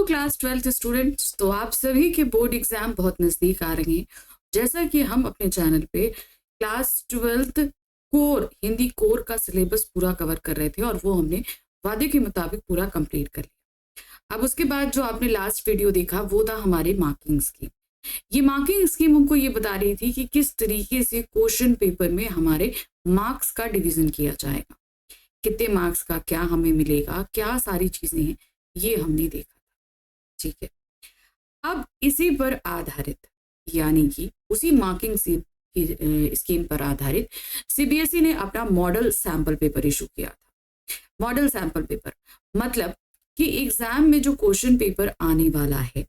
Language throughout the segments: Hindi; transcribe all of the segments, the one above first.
क्लास 12th स्टूडेंट्स, तो आप सभी के बोर्ड एग्जाम बहुत नज़दीक आ रहे हैं। जैसा कि हम अपने चैनल पे class 12th core Hindi core का सिलेबस पूरा कवर कर रहे थे और वो हमने वादे के मुताबिक पूरा कंप्लीट कर लिया। अब उसके बाद जो आपने लास्ट वीडियो देखा वो था हमारे मार्किंग स्कीम। ये मार्किंग स्कीम हमको ये बता रही थी कि किस तरीके से क्वेश्चन पेपर में हमारे मार्क्स का डिवीजन किया जाएगा, कितने मार्क्स का क्या हमें मिलेगा, क्या सारी चीजें हैं, ये हमने देखा। ठीक है, अब इसी पर आधारित यानी कि उसी मार्किंग स्कीम पर आधारित सीबीएसई ने अपना मॉडल सैंपल पेपर इशू किया था। मॉडल सैंपल पेपर मतलब कि एग्जाम में जो क्वेश्चन पेपर आने वाला है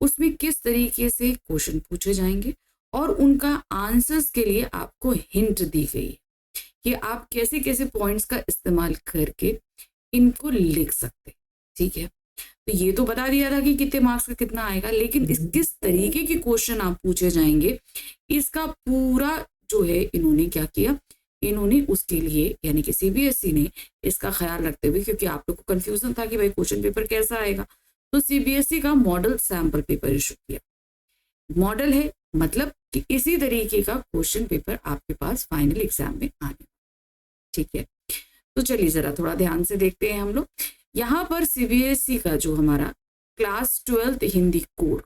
उसमें किस तरीके से क्वेश्चन पूछे जाएंगे और उनका आंसर्स के लिए आपको हिंट दी गई है कि आप कैसे कैसे पॉइंट्स का इस्तेमाल करके इनको लिख सकते। ठीक है, तो ये तो बता दिया था कि कितने मार्क्स का कितना आएगा, लेकिन किस तरीके के क्वेश्चन आप पूछे जाएंगे इसका पूरा जो है इन्होंने क्या किया, इन्होंने उसके लिए यानी कि सीबीएसई ने इसका ख्याल रखते हुए, क्योंकि आप लोग को कंफ्यूजन था कि भाई क्वेश्चन पेपर कैसा आएगा, तो सीबीएसई का मॉडल सैंपल पेपर इशू किया। मॉडल है मतलब कि इसी तरीके का क्वेश्चन पेपर आपके पास फाइनल एग्जाम में आने। ठीक है, तो चलिए जरा थोड़ा ध्यान से देखते हैं हम लोग। यहाँ पर सीबीएसई का जो हमारा class 12th Hindi code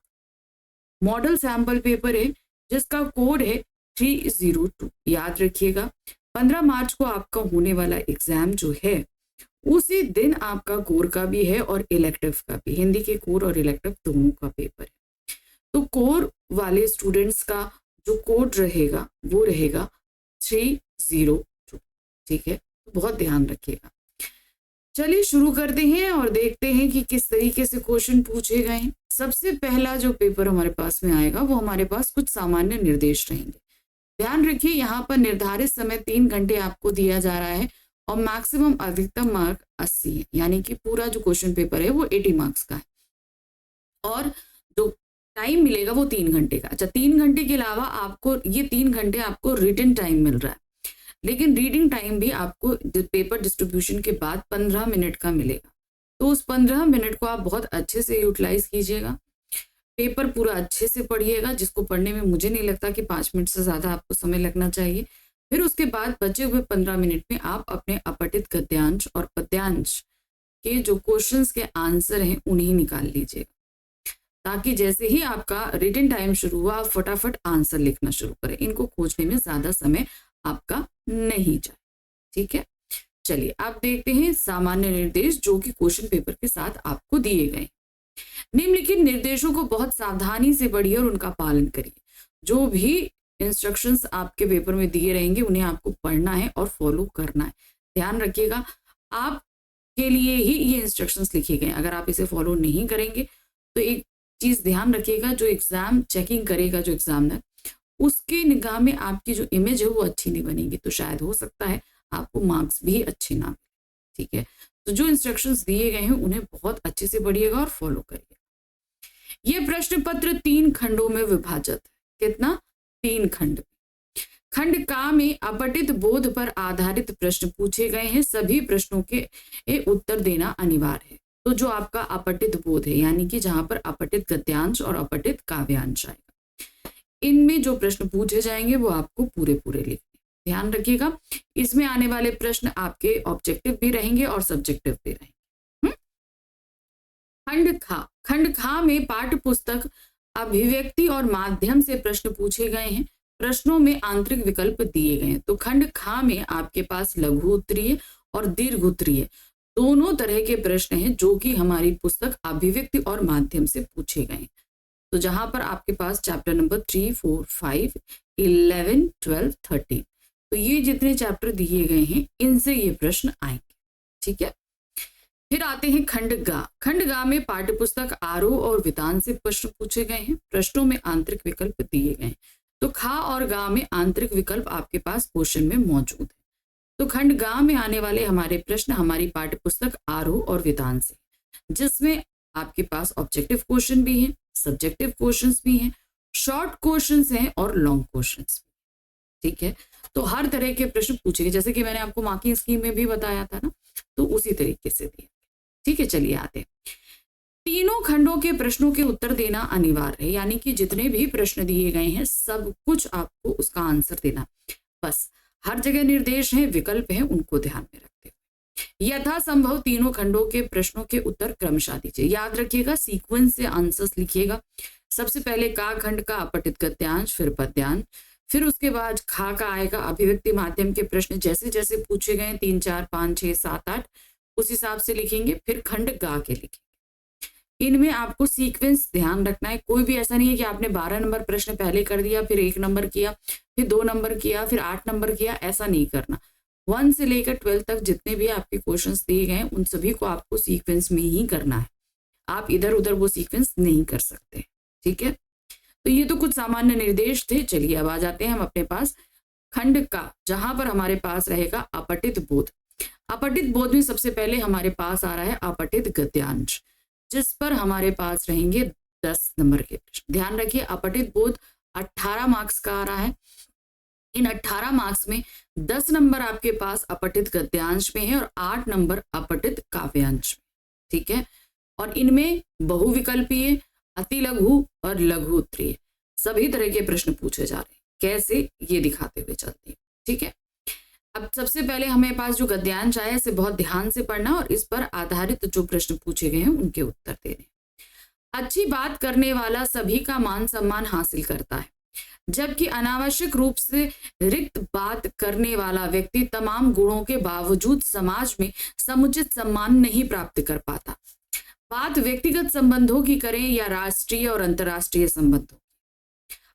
model sample paper है जिसका कोड है 302। याद रखिएगा 15 मार्च को आपका होने वाला एग्जाम जो है उसी दिन आपका कोर का भी है और इलेक्टिव का भी, हिंदी के कोर और इलेक्टिव दोनों का पेपर है। तो कोर वाले स्टूडेंट्स का जो कोड रहेगा वो रहेगा 302। ठीक है, तो बहुत ध्यान रखिएगा। चलिए शुरू करते हैं और देखते हैं कि किस तरीके से क्वेश्चन पूछे गए हैं। सबसे पहला जो पेपर हमारे पास में आएगा वो हमारे पास कुछ सामान्य निर्देश रहेंगे। ध्यान रखिए यहाँ पर निर्धारित समय 3 घंटे आपको दिया जा रहा है और मैक्सिमम अधिकतम मार्क 80 है, यानी कि पूरा जो क्वेश्चन पेपर है वो 80 मार्क्स का है और जो टाइम मिलेगा वो 3 घंटे का। अच्छा, 3 घंटे के अलावा आपको ये 3 घंटे आपको रिटन टाइम मिल रहा है, लेकिन रीडिंग टाइम भी आपको पेपर डिस्ट्रीब्यूशन के बाद 15 मिनट का मिलेगा। तो उस 15 मिनट को आप बहुत अच्छे से यूटिलाइज कीजिएगा, पेपर पूरा अच्छे से पढ़िएगा, जिसको पढ़ने में मुझे नहीं लगता कि 5 मिनट से ज़्यादा आपको समय लगना चाहिए। फिर उसके बाद बचे हुए 15 मिनट में आप अपने अपठित गद्यांश और पद्यांश के जो क्वेश्चंस के आंसर हैं उन्हें निकाल लीजिएगा, ताकि जैसे ही आपका रिटन टाइम शुरू हुआ आप फटाफट आंसर लिखना शुरू करें। इनको खोजने में ज़्यादा समय आपका नहीं जाए। ठीक है, चलिए आप देखते हैं सामान्य निर्देश जो कि क्वेश्चन पेपर के साथ आपको दिए गए। निम्नलिखित निर्देशों को बहुत सावधानी से पढ़िए और उनका पालन करिए। जो भी इंस्ट्रक्शंस आपके पेपर में दिए रहेंगे उन्हें आपको पढ़ना है और फॉलो करना है। ध्यान रखिएगा आपके लिए ही ये इंस्ट्रक्शंस लिखे गए। अगर आप इसे फॉलो नहीं करेंगे तो एक चीज ध्यान रखिएगा, जो एग्जाम चेकिंग करेगा जो एग्जामिनर, उसके निगाह में आपकी जो इमेज है वो अच्छी नहीं बनेगी, तो शायद हो सकता है आपको मार्क्स भी अच्छे ना मिले। ठीक है, तो जो इंस्ट्रक्शंस दिए गए हैं उन्हें बहुत अच्छे से पढ़िएगा और फॉलो करिएगा। ये प्रश्न पत्र 3 खंडों में विभाजित है। कितना? 3 खंड। खंड का में अपठित बोध पर आधारित प्रश्न पूछे गए हैं। सभी प्रश्नों के उत्तर देना अनिवार्य है। तो जो आपका अपठित बोध है यानी कि जहां पर अपठित गद्यांश और अपठित काव्यांश आएगा, इनमें जो प्रश्न पूछे जाएंगे वो आपको पूरे पूरे लिखने। ध्यान रखिएगा इसमें आने वाले प्रश्न आपके ऑब्जेक्टिव भी रहेंगे और सब्जेक्टिव भी रहेंगे। खंड खा में पाठ्य पुस्तक अभिव्यक्ति और माध्यम से प्रश्न पूछे गए हैं। प्रश्नों में आंतरिक विकल्प दिए गए हैं। तो खंड खा में आपके पास लघु उत्तरीय और दीर्घ उत्तरीय दोनों तरह के प्रश्न हैं जो कि हमारी पुस्तक अभिव्यक्ति और माध्यम से पूछे गए हैं। तो जहां पर आपके पास चैप्टर नंबर 3, 4, 5, 11, 12, 13, तो ये जितने चैप्टर दिए गए हैं इनसे ये प्रश्न आएंगे। ठीक है, फिर आते हैं खंड गा। खंड गा में पाठ्य पुस्तक आरोह और वितान से प्रश्न पूछे गए हैं। प्रश्नों में आंतरिक विकल्प दिए गए हैं। तो खा और गा में आंतरिक विकल्प आपके पास क्वेश्चन में मौजूद है। तो खंड गा में आने वाले हमारे प्रश्न हमारी पाठ्य पुस्तक आरोह और वितान से, जिसमें आपके पास ऑब्जेक्टिव क्वेश्चन भी हैं, सब्जेक्टिव क्वेश्चंस भी हैं, शॉर्ट क्वेश्चंस हैं और लॉन्ग क्वेश्चंस भी। ठीक है, तो हर तरह के प्रश्न पूछेंगे, जैसे कि मैंने आपको मार्किंग स्कीम में भी बताया था ना, तो उसी तरीके से दिया। ठीक है, चलिए आते हैं। तीनों खंडों के प्रश्नों के उत्तर देना अनिवार्य है, यानी कि जितने भी प्रश्न दिए गए हैं सब कुछ आपको उसका आंसर देना। बस हर जगह निर्देश है, विकल्प है, उनको ध्यान में रखते हुए यथासंभव तीनों खंडों के प्रश्नों के उत्तर क्रमशः दीजिए। याद रखिएगा, सीक्वेंस से आंसर्स लिखिएगा। सबसे पहले का खंड का अपठित गद्यांश, फिर पद्यांश, फिर उसके बाद खा का आएगा अभिव्यक्ति माध्यम के प्रश्न जैसे जैसे पूछे गए 3, 4, 5, 6, 7, 8 उस हिसाब से लिखेंगे। फिर खंड गा के लिखेंगे। इनमें आपको सीक्वेंस ध्यान रखना है। कोई भी ऐसा नहीं है कि आपने 12 नंबर प्रश्न पहले कर दिया, फिर 1 नंबर किया, फिर 2 नंबर किया, फिर 8 नंबर किया, ऐसा नहीं करना। 1 से लेकर 12 तक जितने भी आपके क्वेश्चंस दिए गए हैं उन सभी को आपको सीक्वेंस में ही करना है। आप इधर उधर वो सीक्वेंस नहीं कर सकते। ठीक है, तो ये तो कुछ सामान्य निर्देश थे। चलिए अब आ जाते हैं हम अपने पास खंड का, जहां पर हमारे पास रहेगा अपठित बोध। अपठित बोध में सबसे पहले हमारे पास आ रहा है अपठित गद्यांश, जिस पर हमारे पास रहेंगे 10 नंबर के प्रश्न। ध्यान रखिए, अपठित बोध 18 मार्क्स का आ रहा है। इन 18 मार्क्स में 10 नंबर आपके पास अपठित गद्यांश में है और 8 नंबर अपठित काव्यांश में। ठीक है, और इनमें बहुविकल्पीय, अति लघु और लघु उत्तरीय सभी तरह के प्रश्न पूछे जा रहे हैं। कैसे, ये दिखाते हुए चलते हैं। ठीक है, अब सबसे पहले हमें पास जो गद्यांश आया इसे बहुत ध्यान से पढ़ना और इस पर आधारित जो प्रश्न पूछे गए हैं उनके उत्तर देने। अच्छी बात करने वाला सभी का मान सम्मान हासिल करता है, जबकि अनावश्यक रूप से रिक्त बात करने वाला व्यक्ति तमाम गुणों के बावजूद समाज में समुचित सम्मान नहीं प्राप्त कर पाता। बात व्यक्तिगत संबंधों की करें या राष्ट्रीय और अंतर्राष्ट्रीय संबंधों,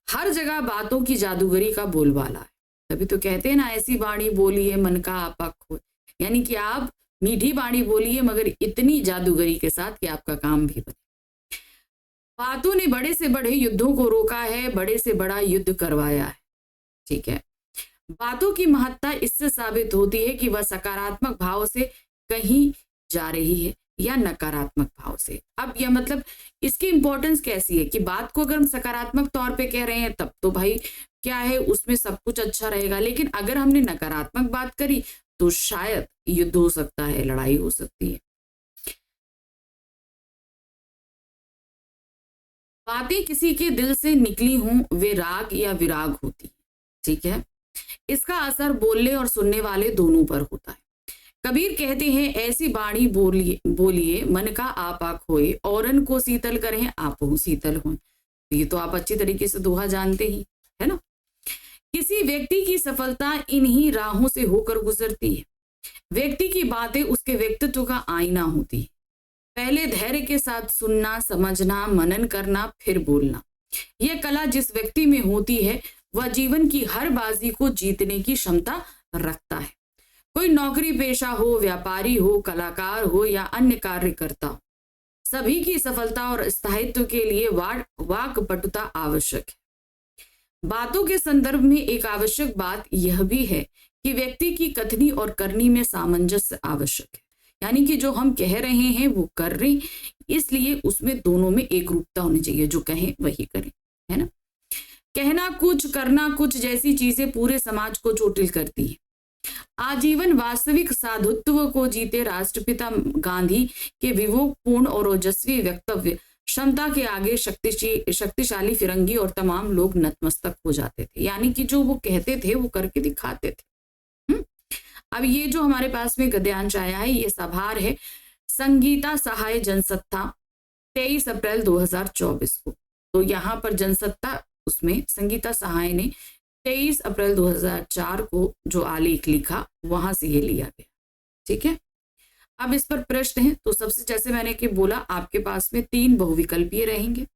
हर जगह बातों की जादूगरी का बोलबाला है। तभी तो कहते हैं ना, ऐसी बाणी बोलिए मन का आपा खोए, यानी कि आप मीठी बाणी बोलिए मगर इतनी जादूगरी के साथ कि आपका काम भी बने। बातों ने बड़े से बड़े युद्धों को रोका है, बड़े से बड़ा युद्ध करवाया है। ठीक है, बातों की महत्ता इससे साबित होती है कि वह सकारात्मक भाव से कहीं जा रही है या नकारात्मक भाव से। अब यह मतलब इसकी इंपॉर्टेंस कैसी है कि बात को अगर हम सकारात्मक तौर पे कह रहे हैं तब तो भाई क्या है, उसमें सब कुछ अच्छा रहेगा। लेकिन अगर हमने नकारात्मक बात करी तो शायद युद्ध हो सकता है, लड़ाई हो सकती है। बातें किसी के दिल से निकली हों वे राग या विराग होती है। ठीक है, इसका असर बोलने और सुनने वाले दोनों पर होता है। कबीर कहते हैं, ऐसी बाणी बोलिए बोलिए मन का आपा खोए, औरन को शीतल करें आपो शीतल हो। ये तो आप अच्छी तरीके से दोहा जानते ही है ना। किसी व्यक्ति की सफलता इन्हीं राहों से होकर गुजरती है। व्यक्ति की बातें उसके व्यक्तित्व का आईना होती है। पहले धैर्य के साथ सुनना, समझना, मनन करना, फिर बोलना। यह कला जिस व्यक्ति में होती है वह जीवन की हर बाजी को जीतने की क्षमता रखता है। कोई नौकरी पेशा हो, व्यापारी हो, कलाकार हो या अन्य कार्य करता हो, सभी की सफलता और स्थायित्व के लिए वाक्पटुता आवश्यक है। बातों के संदर्भ में एक आवश्यक बात यह भी है कि व्यक्ति की कथनी और करनी में सामंजस्य आवश्यक है। यानी कि जो हम कह रहे हैं वो कर रहे, इसलिए उसमें दोनों में एक रूपता होनी चाहिए। जो कहें वही करें, है ना। कहना कुछ करना कुछ जैसी चीजें पूरे समाज को चोटिल करती है। आजीवन वास्तविक साधुत्व को जीते राष्ट्रपिता गांधी के विवेकपूर्ण और ओजस्वी वक्तव्य क्षमता के आगे शक्तिशाली फिरंगी और तमाम लोग नतमस्तक हो जाते थे। यानी कि जो वो कहते थे वो करके दिखाते थे। अब ये जो हमारे पास में गद्यांश आया है ये सभार है संगीता सहाय जनसत्ता 23 अप्रैल 2024 को। तो यहाँ पर जनसत्ता उसमें संगीता सहाय ने 23 अप्रैल 2004 को जो आलेख लिखा वहां से ये लिया गया। ठीक है, अब इस पर प्रश्न है। तो सबसे जैसे मैंने कि बोला आपके पास में 3 बहुविकल्पीय रहेंगे,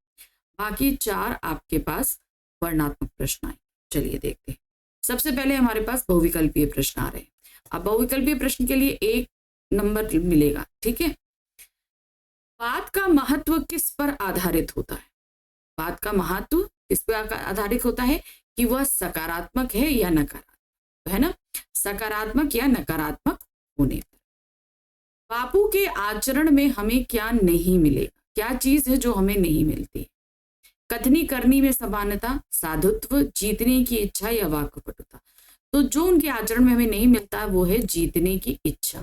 बाकी 4 आपके पास वर्णात्मक प्रश्न आएंगे। चलिए देखते हैं। सबसे पहले हमारे पास बहुविकल्पीय प्रश्न आ रहे हैं। अब बहुविकल्पीय प्रश्न के लिए 1 नंबर मिलेगा। ठीक है, बात का महत्व किस पर आधारित होता है? बात का महत्व किस पर आधारित होता है कि वह सकारात्मक है या नकारात्मक, है ना। सकारात्मक या नकारात्मक होने पर। बापू के आचरण में हमें क्या नहीं मिलेगा? क्या चीज है जो हमें नहीं मिलती? कथनी करनी में समानता, साधुत्व, जीतने की इच्छा या वाक्पटुता। तो जो उनके आचरण में हमें नहीं मिलता वो है जीतने की इच्छा।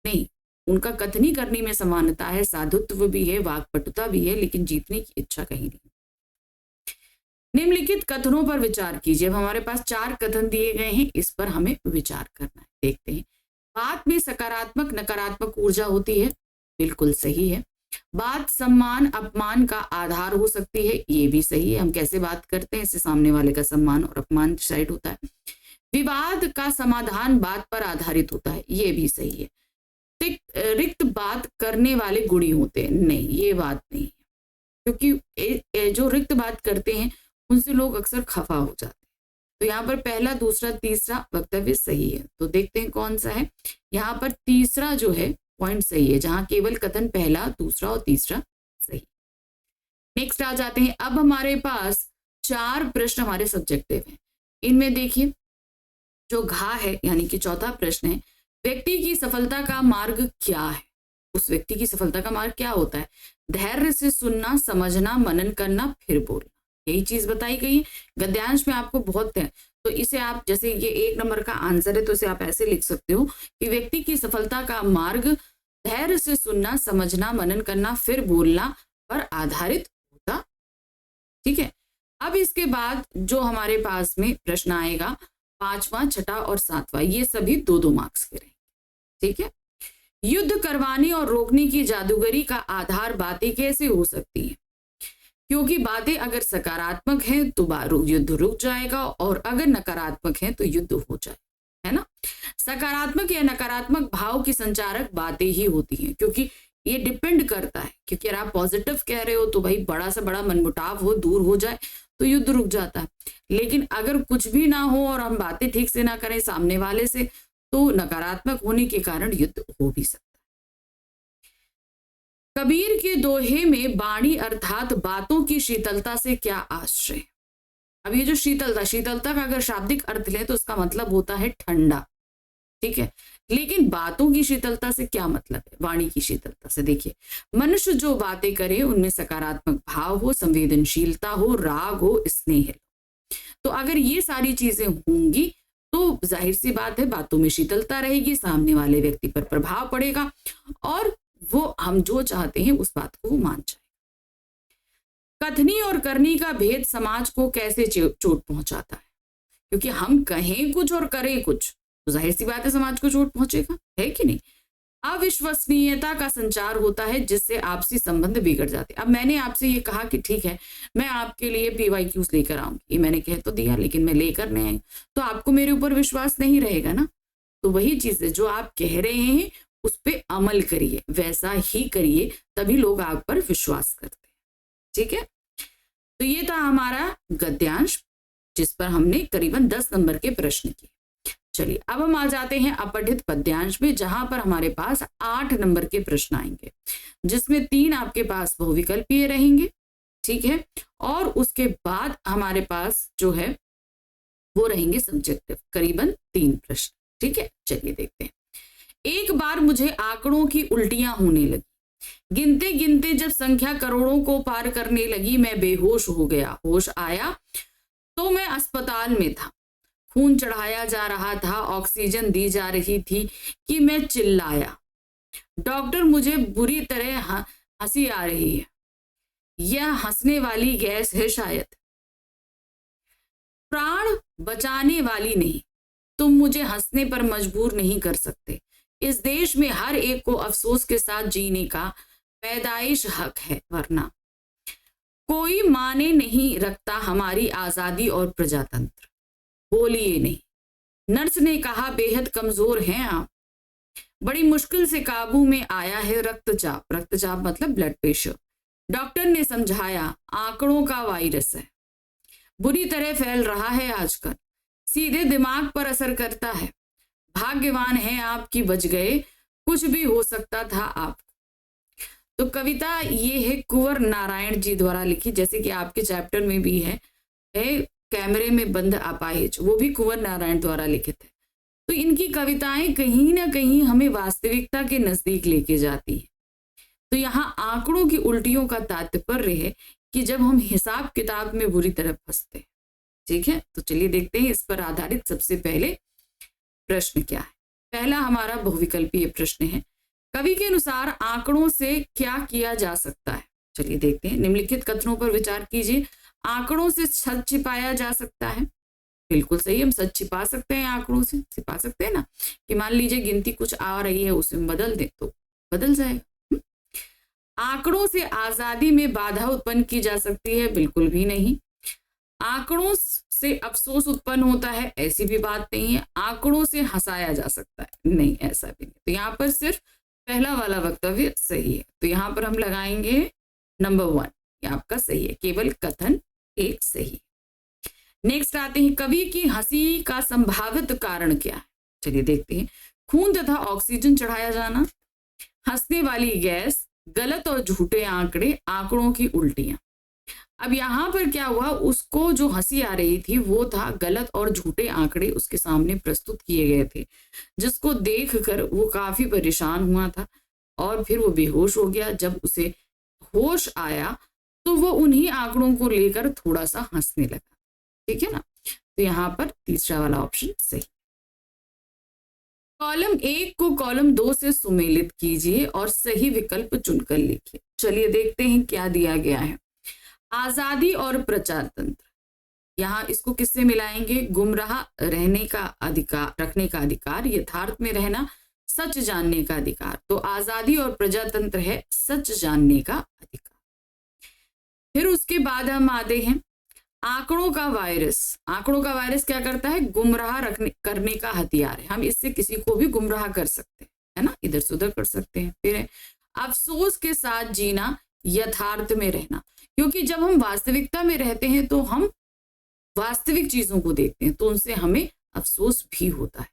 नहीं, उनका कथनी करनी में समानता है, साधुत्व भी है, वाक्पटुता भी है, लेकिन जीतने की इच्छा कहीं नहीं। निम्नलिखित कथनों पर विचार कीजिए। अब हमारे पास 4 कथन दिए गए हैं, इस पर हमें विचार करना है। देखते हैं। बात में सकारात्मक नकारात्मक ऊर्जा होती है, बिल्कुल सही है। बात सम्मान अपमान का आधार हो सकती है, ये भी सही है। हम कैसे बात करते हैं इससे सामने वाले का सम्मान और अपमान डिसाइड होता है। विवाद का समाधान बात पर आधारित होता है, ये भी सही है। रिक्त बात करने वाले गुणी होते हैं, नहीं ये बात नहीं है, क्योंकि जो रिक्त बात करते हैं उनसे लोग अक्सर खफा हो जाते हैं। तो यहाँ पर पहला दूसरा तीसरा वक्तव्य सही है। तो देखते हैं कौन सा है। यहाँ पर तीसरा जो है पॉइंट सही है, जहां केवल कथन पहला दूसरा और तीसरा सही। नेक्स्ट आ जाते हैं। अब हमारे पास 4 प्रश्न हमारे सब्जेक्टिव हैं। इनमें देखिए जो घा है यानी कि चौथा प्रश्न है, व्यक्ति की सफलता का मार्ग क्या है। उस व्यक्ति की सफलता का मार्ग क्या होता है? धैर्य से सुनना, समझना, मनन करना, फिर बोलना, यही चीज बताई गई है। गद्यांश में आपको बहुत है, तो इसे आप जैसे ये 1 नंबर का आंसर है तो इसे आप ऐसे लिख सकते हो कि व्यक्ति की सफलता का मार्ग धैर्य से सुनना, समझना, मनन करना, फिर बोलना पर आधारित होता। ठीक है। अब इसके बाद जो हमारे पास में प्रश्न आएगा 5वां, 6ठा और 7वां, ये सभी 2-2 मार्क्स के रहेंगे। ठीक है। युद्ध करवाने और रोकने की जादूगरी का आधार बातें कैसे हो सकती हैं? क्योंकि बातें अगर सकारात्मक हैं तो युद्ध रुक जाएगा, और अगर नकारात्मक हैं तो युद्ध हो जाए, है ना। सकारात्मक या नकारात्मक भाव की संचारक बातें ही होती हैं, क्योंकि ये डिपेंड करता है। क्योंकि अगर आप पॉजिटिव कह रहे हो तो भाई बड़ा से बड़ा मनमुटाव हो, दूर हो जाए तो युद्ध रुक जाता है। लेकिन अगर कुछ भी ना हो और हम बातें ठीक से ना करें सामने वाले से, तो नकारात्मक होने के कारण युद्ध हो भी सकता है। कबीर के दोहे में बाणी अर्थात बातों की शीतलता से क्या आश्रय? अब ये जो शीतलता का अगर शाब्दिक अर्थ ले तो उसका मतलब होता है ठंडा। ठीक है। लेकिन बातों की शीतलता से क्या मतलब है? वाणी की शीतलता से देखिए, मनुष्य जो बातें करे उनमें सकारात्मक भाव हो, संवेदनशीलता हो, राग हो, स्नेह हो। तो अगर ये सारी चीजें होंगी तो जाहिर सी बात है बातों में शीतलता रहेगी, सामने वाले व्यक्ति पर प्रभाव पड़ेगा और वो हम जो चाहते हैं उस बात को मान जाए। कथनी और करनी का भेद समाज को कैसे चोट पहुंचाता है? क्योंकि हम कहें कुछ और करें कुछ तो जाहिर सी बात है समाज को चोट पहुंचेगा, है कि नहीं। अविश्वसनीयता का संचार होता है जिससे आपसी संबंध बिगड़ जाते। अब मैंने आपसे ये कहा कि ठीक है मैं आपके लिए PYQs लेकर आऊंगी, ये मैंने कह तो दिया, लेकिन मैं लेकर नहीं आई तो आपको मेरे ऊपर विश्वास नहीं रहेगा ना। तो वही चीज है, जो आप कह रहे हैं उस पर अमल करिए, वैसा ही करिए, तभी लोग आप पर विश्वास करते हैं। ठीक है। तो ये था हमारा गद्यांश, जिस पर हमने करीबन 10 नंबर के प्रश्न किए। चलिए अब हम आ जाते हैं अपठित पद्यांश में, जहां पर हमारे पास 8 नंबर के प्रश्न आएंगे, जिसमें 3 आपके पास बहुविकल्पीय रहेंगे। ठीक है। और उसके बाद हमारे पास जो है वो रहेंगे सब्जेक्टिव, करीबन 3 प्रश्न। ठीक है। चलिए देखते हैं। एक बार मुझे आंकड़ों की उल्टियां होने लगी, गिनते गिनते जब संख्या करोड़ों को पार करने लगी मैं बेहोश हो गया। होश आया तो मैं अस्पताल में था, खून चढ़ाया जा रहा था, ऑक्सीजन दी जा रही थी कि मैं चिल्लाया। डॉक्टर मुझे बुरी तरह हंसी आ रही है, यह हंसने वाली गैस है शायद, प्राण बचाने वाली नहीं। तुम मुझे हंसने पर मजबूर नहीं कर सकते। इस देश में हर एक को अफसोस के साथ जीने का पैदाइश हक है, वरना कोई माने नहीं रखता हमारी आजादी और प्रजातंत्र। बोलिए नहीं। नर्स ने कहा बेहद कमजोर हैं आप, बड़ी मुश्किल से काबू में आया है रक्तचाप। रक्तचाप मतलब ब्लड प्रेशर। डॉक्टर ने समझाया आंकड़ों का वायरस है, बुरी तरह फैल रहा है आजकल, सीधे दिमाग पर असर करता है। भाग्यवान है आप कि बच गए, कुछ भी हो सकता था आप। तो कविता ये है कुंवर नारायण जी द्वारा लिखी, जैसे कि आपके चैप्टर में भी है कैमरे में बंद अपाहिज, वो भी कुंवर नारायण द्वारा लिखित है। तो इनकी कविताएं कहीं ना कहीं हमें वास्तविकता के नजदीक लेके जाती है। तो यहाँ आंकड़ों की उल्टियों का तात्पर्य है कि जब हम हिसाब किताब में बुरी तरह फंसते हैं। ठीक है। तो चलिए देखते हैं इस पर आधारित सबसे पहले प्रश्न क्या है। पहला हमारा बहुविकल्पीय प्रश्न है, कवि के अनुसार आंकड़ों से क्या किया जा सकता है? चलिए देखते हैं। निम्नलिखित कथनों पर विचार कीजिए। आंकड़ों से सच छिपाया जा सकता है। बिल्कुल सही, हम सच छिपा सकते हैं, आंकड़ों से छिपा सकते हैं ना, कि मान लीजिए गिनती कुछ आ रही है उसमें बदल दें तो बदल जाएगा। आंकड़ों से आजादी में बाधा उत्पन्न की जा सकती है? बिल्कुल भी नहीं। आंकड़ों से अफसोस उत्पन्न होता है? ऐसी भी बात नहीं है। आंकड़ों से हंसाया जा सकता है? नहीं, ऐसा भी नहीं। तो यहाँ पर सिर्फ पहला वाला वक्तव्य सही है, तो यहाँ पर हम लगाएंगे नंबर 1, ये आपका सही है, केवल कथन एक सही। नेक्स्ट आते हैं, कवि की हंसी का संभावित कारण क्या है? चलिए देखते हैं। खून तथा ऑक्सीजन चढ़ाया जाना, हंसने वाली गैस, गलत और झूठे आंकड़े, आंकड़ों की उल्टियां। अब यहाँ पर क्या हुआ, उसको जो हंसी आ रही थी वो था गलत और झूठे आंकड़े उसके सामने प्रस्तुत किए गए थे, जिसको देखकर वो काफी परेशान हुआ था और फिर वो बेहोश हो गया। जब उसे होश आया तो वो उन्हीं आंकड़ों को लेकर थोड़ा सा हंसने लगा। ठीक है ना, तो यहाँ पर तीसरा वाला ऑप्शन सही। कॉलम 1 को कॉलम 2 से सुमेलित कीजिए और सही विकल्प चुनकर लिखिए। चलिए देखते हैं क्या दिया गया है। आजादी और प्रजातंत्र, यहाँ इसको किससे मिलाएंगे? गुमराह रहने का अधिकार, रखने का अधिकार, यथार्थ में रहना, सच जानने का अधिकार। तो आजादी और प्रजातंत्र है सच जानने का अधिकार। फिर उसके बाद हम आते हैं आंकड़ों का वायरस। आंकड़ों का वायरस क्या करता है? गुमराह करने का हथियार है। हम इससे किसी को भी गुमराह कर सकते हैं, है ना, इधर से उधर कर सकते हैं। फिर है अफसोस के साथ जीना, यथार्थ में रहना, क्योंकि जब हम वास्तविकता में रहते हैं तो हम वास्तविक चीजों को देखते हैं तो उनसे हमें अफसोस भी होता है।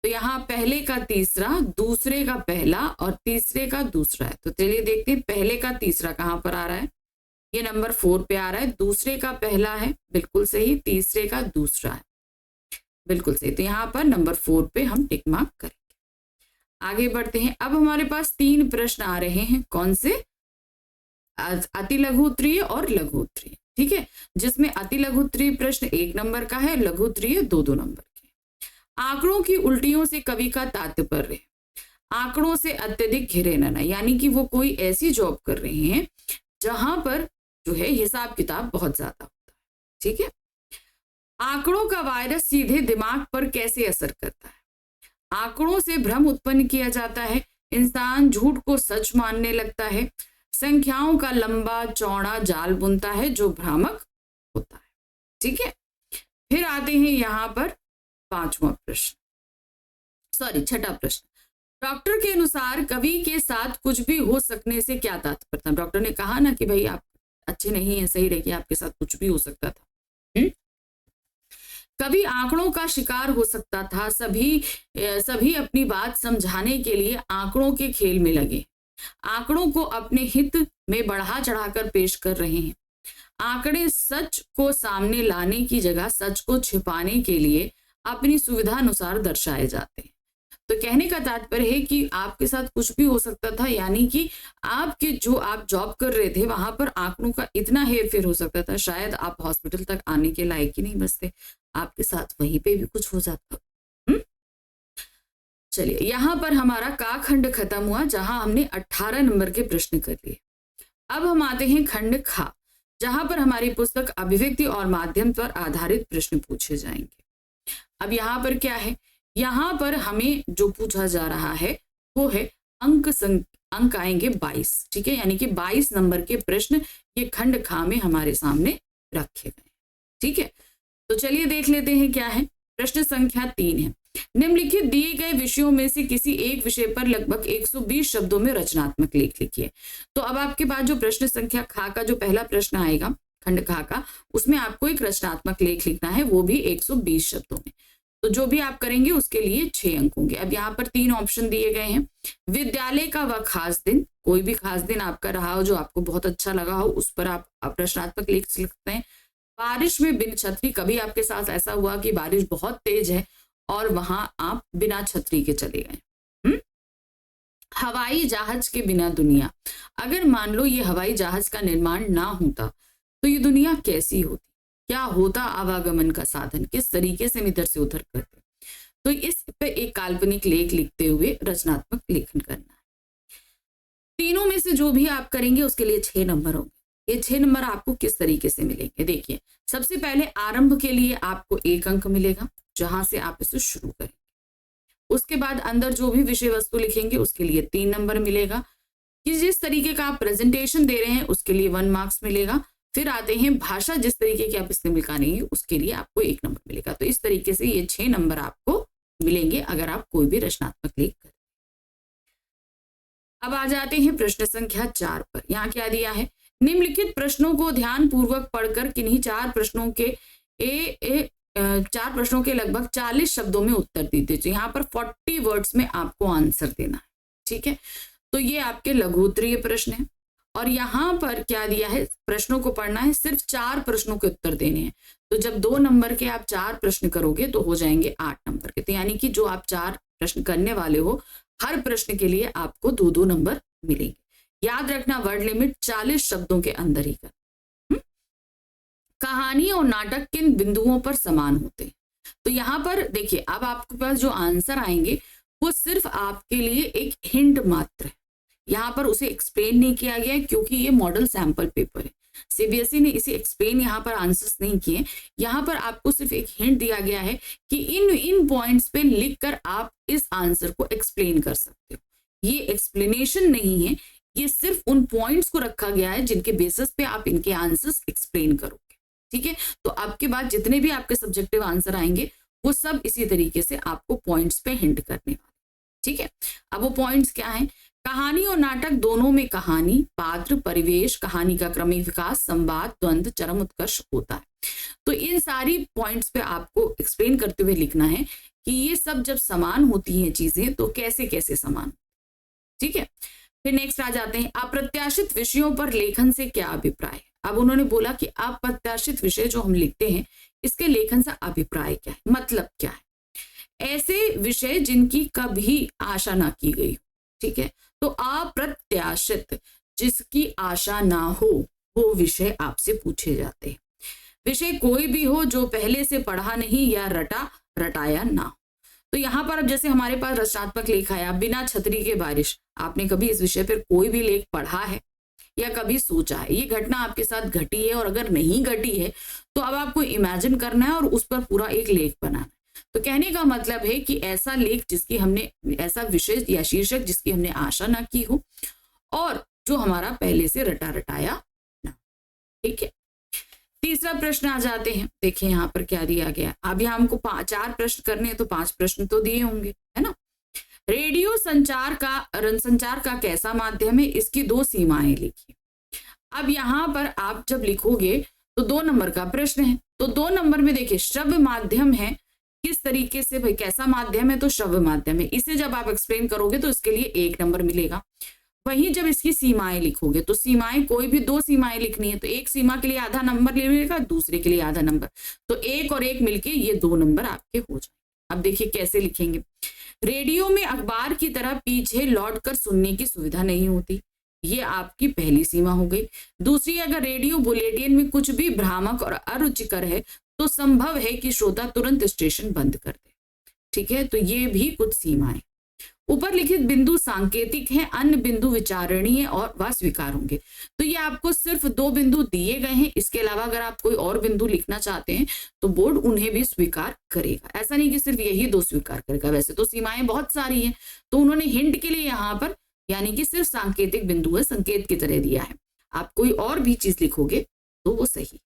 तो यहाँ पहले का तीसरा, दूसरे का पहला और तीसरे का दूसरा है। तो चलिए देखते हैं पहले का तीसरा कहाँ पर आ रहा है। ये नंबर 4 पे आ रहा है। दूसरे का पहला है, बिल्कुल सही। तीसरे का दूसरा है, बिल्कुल सही। तो यहाँ पर नंबर 4 पे हम टिक मार्क करेंगे। आगे बढ़ते हैं। अब हमारे पास 3 प्रश्न आ रहे हैं। कौन से? अति लघु उत्तरीय और लघु उत्तरीय, ठीक है, जिसमें अति लघु उत्तरीय प्रश्न 1 नंबर का है, लघु उत्तरीय 2-2 नंबर के। आंकड़ों की उल्टियों से कवि का तात्पर्य है आंकड़ों से अत्यधिक घिरे रहना, यानी कि वो कोई ऐसी जॉब कर रहे हैं जहां पर जो है हिसाब किताब बहुत ज्यादा होता है। ठीक है। आंकड़ों का वायरस सीधे दिमाग पर कैसे असर करता है? आंकड़ों से भ्रम उत्पन्न किया जाता है, इंसान झूठ को सच मानने लगता है, संख्याओं का लंबा चौड़ा जाल बुनता है जो भ्रामक होता है। ठीक है। फिर आते हैं यहां पर 5वां प्रश्न, सॉरी 6ठा प्रश्न। डॉक्टर के अनुसार कवि के साथ कुछ भी हो सकने से क्या तात्पर्य था? डॉक्टर ने कहा ना कि भाई आप अच्छे नहीं है, सही रहिए, आपके साथ कुछ भी हो सकता था। कभी आंकड़ों का शिकार हो सकता था। सभी अपनी बात समझाने के लिए आंकड़ों के खेल में लगे, आंकड़ों को अपने हित में बढ़ा चढ़ाकर पेश कर रहे हैं। आंकड़े सच को सामने लाने की जगह सच को छिपाने के लिए अपनी सुविधा अनुसार दर्शाए जाते हैं। तो कहने का तात्पर्य है कि आपके साथ कुछ भी हो सकता था, यानी कि आपके जो आप जॉब कर रहे थे वहां पर आंकड़ों का इतना हेरफेर हो सकता था, शायद आप हॉस्पिटल तक आने के लायक ही नहीं बचते, आपके साथ वहीं पे भी कुछ हो जाता। चलिए यहाँ पर हमारा का खंड खत्म हुआ, जहां हमने 18 नंबर के प्रश्न कर लिए। अब हम आते हैं खंड खा, जहां पर हमारी पुस्तक अभिव्यक्ति और माध्यम पर आधारित प्रश्न पूछे जाएंगे। अब यहाँ पर क्या है? यहाँ पर हमें जो पूछा जा रहा है वो है अंक आएंगे 22। ठीक है, यानी कि 22 नंबर के प्रश्न ये खंड खा में हमारे सामने रखे गए। ठीक है, तो चलिए देख लेते हैं क्या है। प्रश्न संख्या 3 है, निम्नलिखित दिए गए विषयों में से किसी एक विषय पर लगभग 120 शब्दों में रचनात्मक लेख लिखिए। तो अब आपके पास जो प्रश्न संख्या खा का जो पहला प्रश्न आएगा खंड खा का, उसमें आपको एक रचनात्मक लेख लिखना है, वो भी 120 शब्दों में। तो जो भी आप करेंगे उसके लिए 6 अंक होंगे। अब यहाँ पर 3 ऑप्शन दिए गए हैं। विद्यालय का वह खास दिन, कोई भी खास दिन आपका रहा हो जो आपको बहुत अच्छा लगा हो, उस पर आप रचनात्मक लेख लिख सकते हैं। बारिश में बिन छतरी, कभी आपके साथ ऐसा हुआ कि बारिश बहुत तेज है और वहां आप बिना छतरी के चले गए। हवाई जहाज के बिना दुनिया, अगर मान लो ये हवाई जहाज का निर्माण ना होता तो ये दुनिया कैसी होती, क्या होता आवागमन का साधन, किस तरीके से हम इधर से उधर करते। तो इस पे एक काल्पनिक लेख लिखते हुए रचनात्मक लेखन करना है। तीनों में से जो भी आप करेंगे उसके लिए 6 नंबर होंगे। ये 6 नंबर आपको किस तरीके से मिलेंगे, देखिए सबसे पहले आरंभ के लिए आपको 1 अंक मिलेगा, जहां से आप इसे शुरू करेंगे। उसके बाद अंदर जो भी विषय वस्तु लिखेंगे उसके लिए 3 नंबर मिलेगा, कि जिस तरीके का आप प्रेजेंटेशन दे रहे हैं उसके लिए 1 मार्क्स मिलेगा। फिर आते हैं भाषा, जिस तरीके की आप इस्तेमाल करेंगे उसके लिए आपको 1 नंबर मिलेगा। तो इस तरीके से ये 6 नंबर आपको मिलेंगे अगर आप कोई भी रचनात्मक लेख करें। अब आ जाते हैं प्रश्न संख्या 4 पर। यहाँ क्या दिया है, निम्नलिखित प्रश्नों को ध्यान पूर्वक पढ़कर किन्हीं 4 प्रश्नों के लगभग 40 शब्दों में उत्तर दीजिए। तो यहाँ पर 40 वर्ड्स में आपको आंसर देना है, ठीक है। तो ये आपके लघु उत्तरीय प्रश्न है और यहाँ पर क्या दिया है, प्रश्नों को पढ़ना है, सिर्फ 4 प्रश्नों के उत्तर देने हैं। तो जब 2 नंबर के आप 4 प्रश्न करोगे तो हो जाएंगे 8 नंबर के। तो यानी कि जो आप 4 प्रश्न करने वाले हो, हर प्रश्न के लिए आपको 2-2 नंबर मिलेंगे। याद रखना, वर्ड लिमिट 40 शब्दों के अंदर ही कर। कहानी और नाटक किन बिंदुओं पर समान होते हैं? तो यहाँ पर देखिए, अब आपके पास जो आंसर आएंगे वो सिर्फ आपके लिए एक हिंट मात्र है। यहाँ पर उसे एक्सप्लेन नहीं किया गया है क्योंकि ये मॉडल सैंपल पेपर है। सीबीएसई ने इसे एक्सप्लेन यहाँ पर आंसर्स नहीं किए। यहाँ पर आपको सिर्फ एक हिंट दिया गया है कि इन पॉइंट्स पे लिखकर आप इस आंसर को एक्सप्लेन कर सकते हो। ये एक्सप्लेनेशन नहीं है, ये सिर्फ उन पॉइंट्स को रखा गया है जिनके बेसिस पे आप इनके आंसर्स एक्सप्लेन करोगे, ठीक है। तो आपके बाद जितने भी आपके सब्जेक्टिव आंसर आएंगे वो सब इसी तरीके से आपको पॉइंट्स पे हिंट करने वाले, ठीक है। अब वो पॉइंट्स क्या हैं? कहानी और नाटक दोनों में कहानी, पात्र, परिवेश, कहानी का क्रमिक विकास, संवाद, द्वंद्व, चरम उत्कर्ष होता है। तो इन सारी पॉइंट्स पे आपको एक्सप्लेन करते हुए लिखना है कि ये सब जब समान होती हैं चीजें तो कैसे कैसे समान, ठीक है। फिर नेक्स्ट आ जाते हैं, अप्रत्याशित विषयों पर लेखन से क्या अभिप्राय है? अब उन्होंने बोला कि अप्रत्याशित विषय जो हम लिखते हैं इसके लेखन से अभिप्राय क्या है, मतलब क्या है? ऐसे विषय जिनकी कभी आशा ना की गई, ठीक है। तो अप्रत्याशित, जिसकी आशा ना हो, वो विषय आपसे पूछे जाते हैं। विषय कोई भी हो जो पहले से पढ़ा नहीं या रटाया ना हो। तो यहाँ पर अब जैसे हमारे पास रचनात्मक लेख आया, बिना छतरी के बारिश, आपने कभी इस विषय पर कोई भी लेख पढ़ा है या कभी सोचा है? ये घटना आपके साथ घटी है और अगर नहीं घटी है तो अब आपको इमेजिन करना है और उस पर पूरा एक लेख बनाना है। तो कहने का मतलब है कि ऐसा लेख जिसकी हमने, ऐसा विषय या शीर्षक जिसकी हमने आशा ना की हो और जो हमारा पहले से रटाया ना, ठीक है। तीसरा प्रश्न आ जाते हैं, देखिए यहाँ पर क्या दिया गया। अब यहाँ हमको 4 प्रश्न करने हैं तो 5 प्रश्न तो दिए होंगे, है ना। रेडियो संचार का कैसा माध्यम है? इसकी 2 सीमाएं लिखिए। अब यहाँ पर आप जब लिखोगे तो 2 नंबर का प्रश्न है। तो 2 नंबर में देखिए, श्रव्य माध्यम है, किस तरीके से भाई कैसा माध्यम है? तो श्रव्य माध्यम है। इसे जब आप एक्सप्लेन करोगे तो इसके लिए 1 नंबर मिलेगा। वहीं जब इसकी सीमाएं लिखोगे तो सीमाएं, कोई भी 2 सीमाएं लिखनी है तो एक सीमा के लिए आधा नंबर मिलेगा, दूसरे के लिए आधा नंबर। तो 1 और 1 मिलके ये 2 नंबर आपके हो जाए। अब देखिए कैसे लिखेंगे। रेडियो में अखबार की तरह पीछे लौटकर सुनने की सुविधा नहीं होती, ये आपकी पहली सीमा हो गई। दूसरी, अगर रेडियो बुलेटिन में कुछ भी भ्रामक और अरुचिकर है तो संभव है कि श्रोता तुरंत स्टेशन बंद कर दे, ठीक है। तो ये भी कुछ सीमाएं। ऊपर लिखित बिंदु सांकेतिक हैं, अन्य बिंदु विचारणीय और व स्वीकार होंगे। तो ये आपको सिर्फ 2 बिंदु दिए गए हैं, इसके अलावा अगर आप कोई और बिंदु लिखना चाहते हैं तो बोर्ड उन्हें भी स्वीकार करेगा। ऐसा नहीं कि सिर्फ यही 2 स्वीकार करेगा, वैसे तो सीमाएं बहुत सारी हैं। तो उन्होंने हिंट के लिए यहाँ पर यानी कि सिर्फ सांकेतिक बिंदु है, संकेत की तरह दिया है। आप कोई और भी चीज लिखोगे तो वो सही।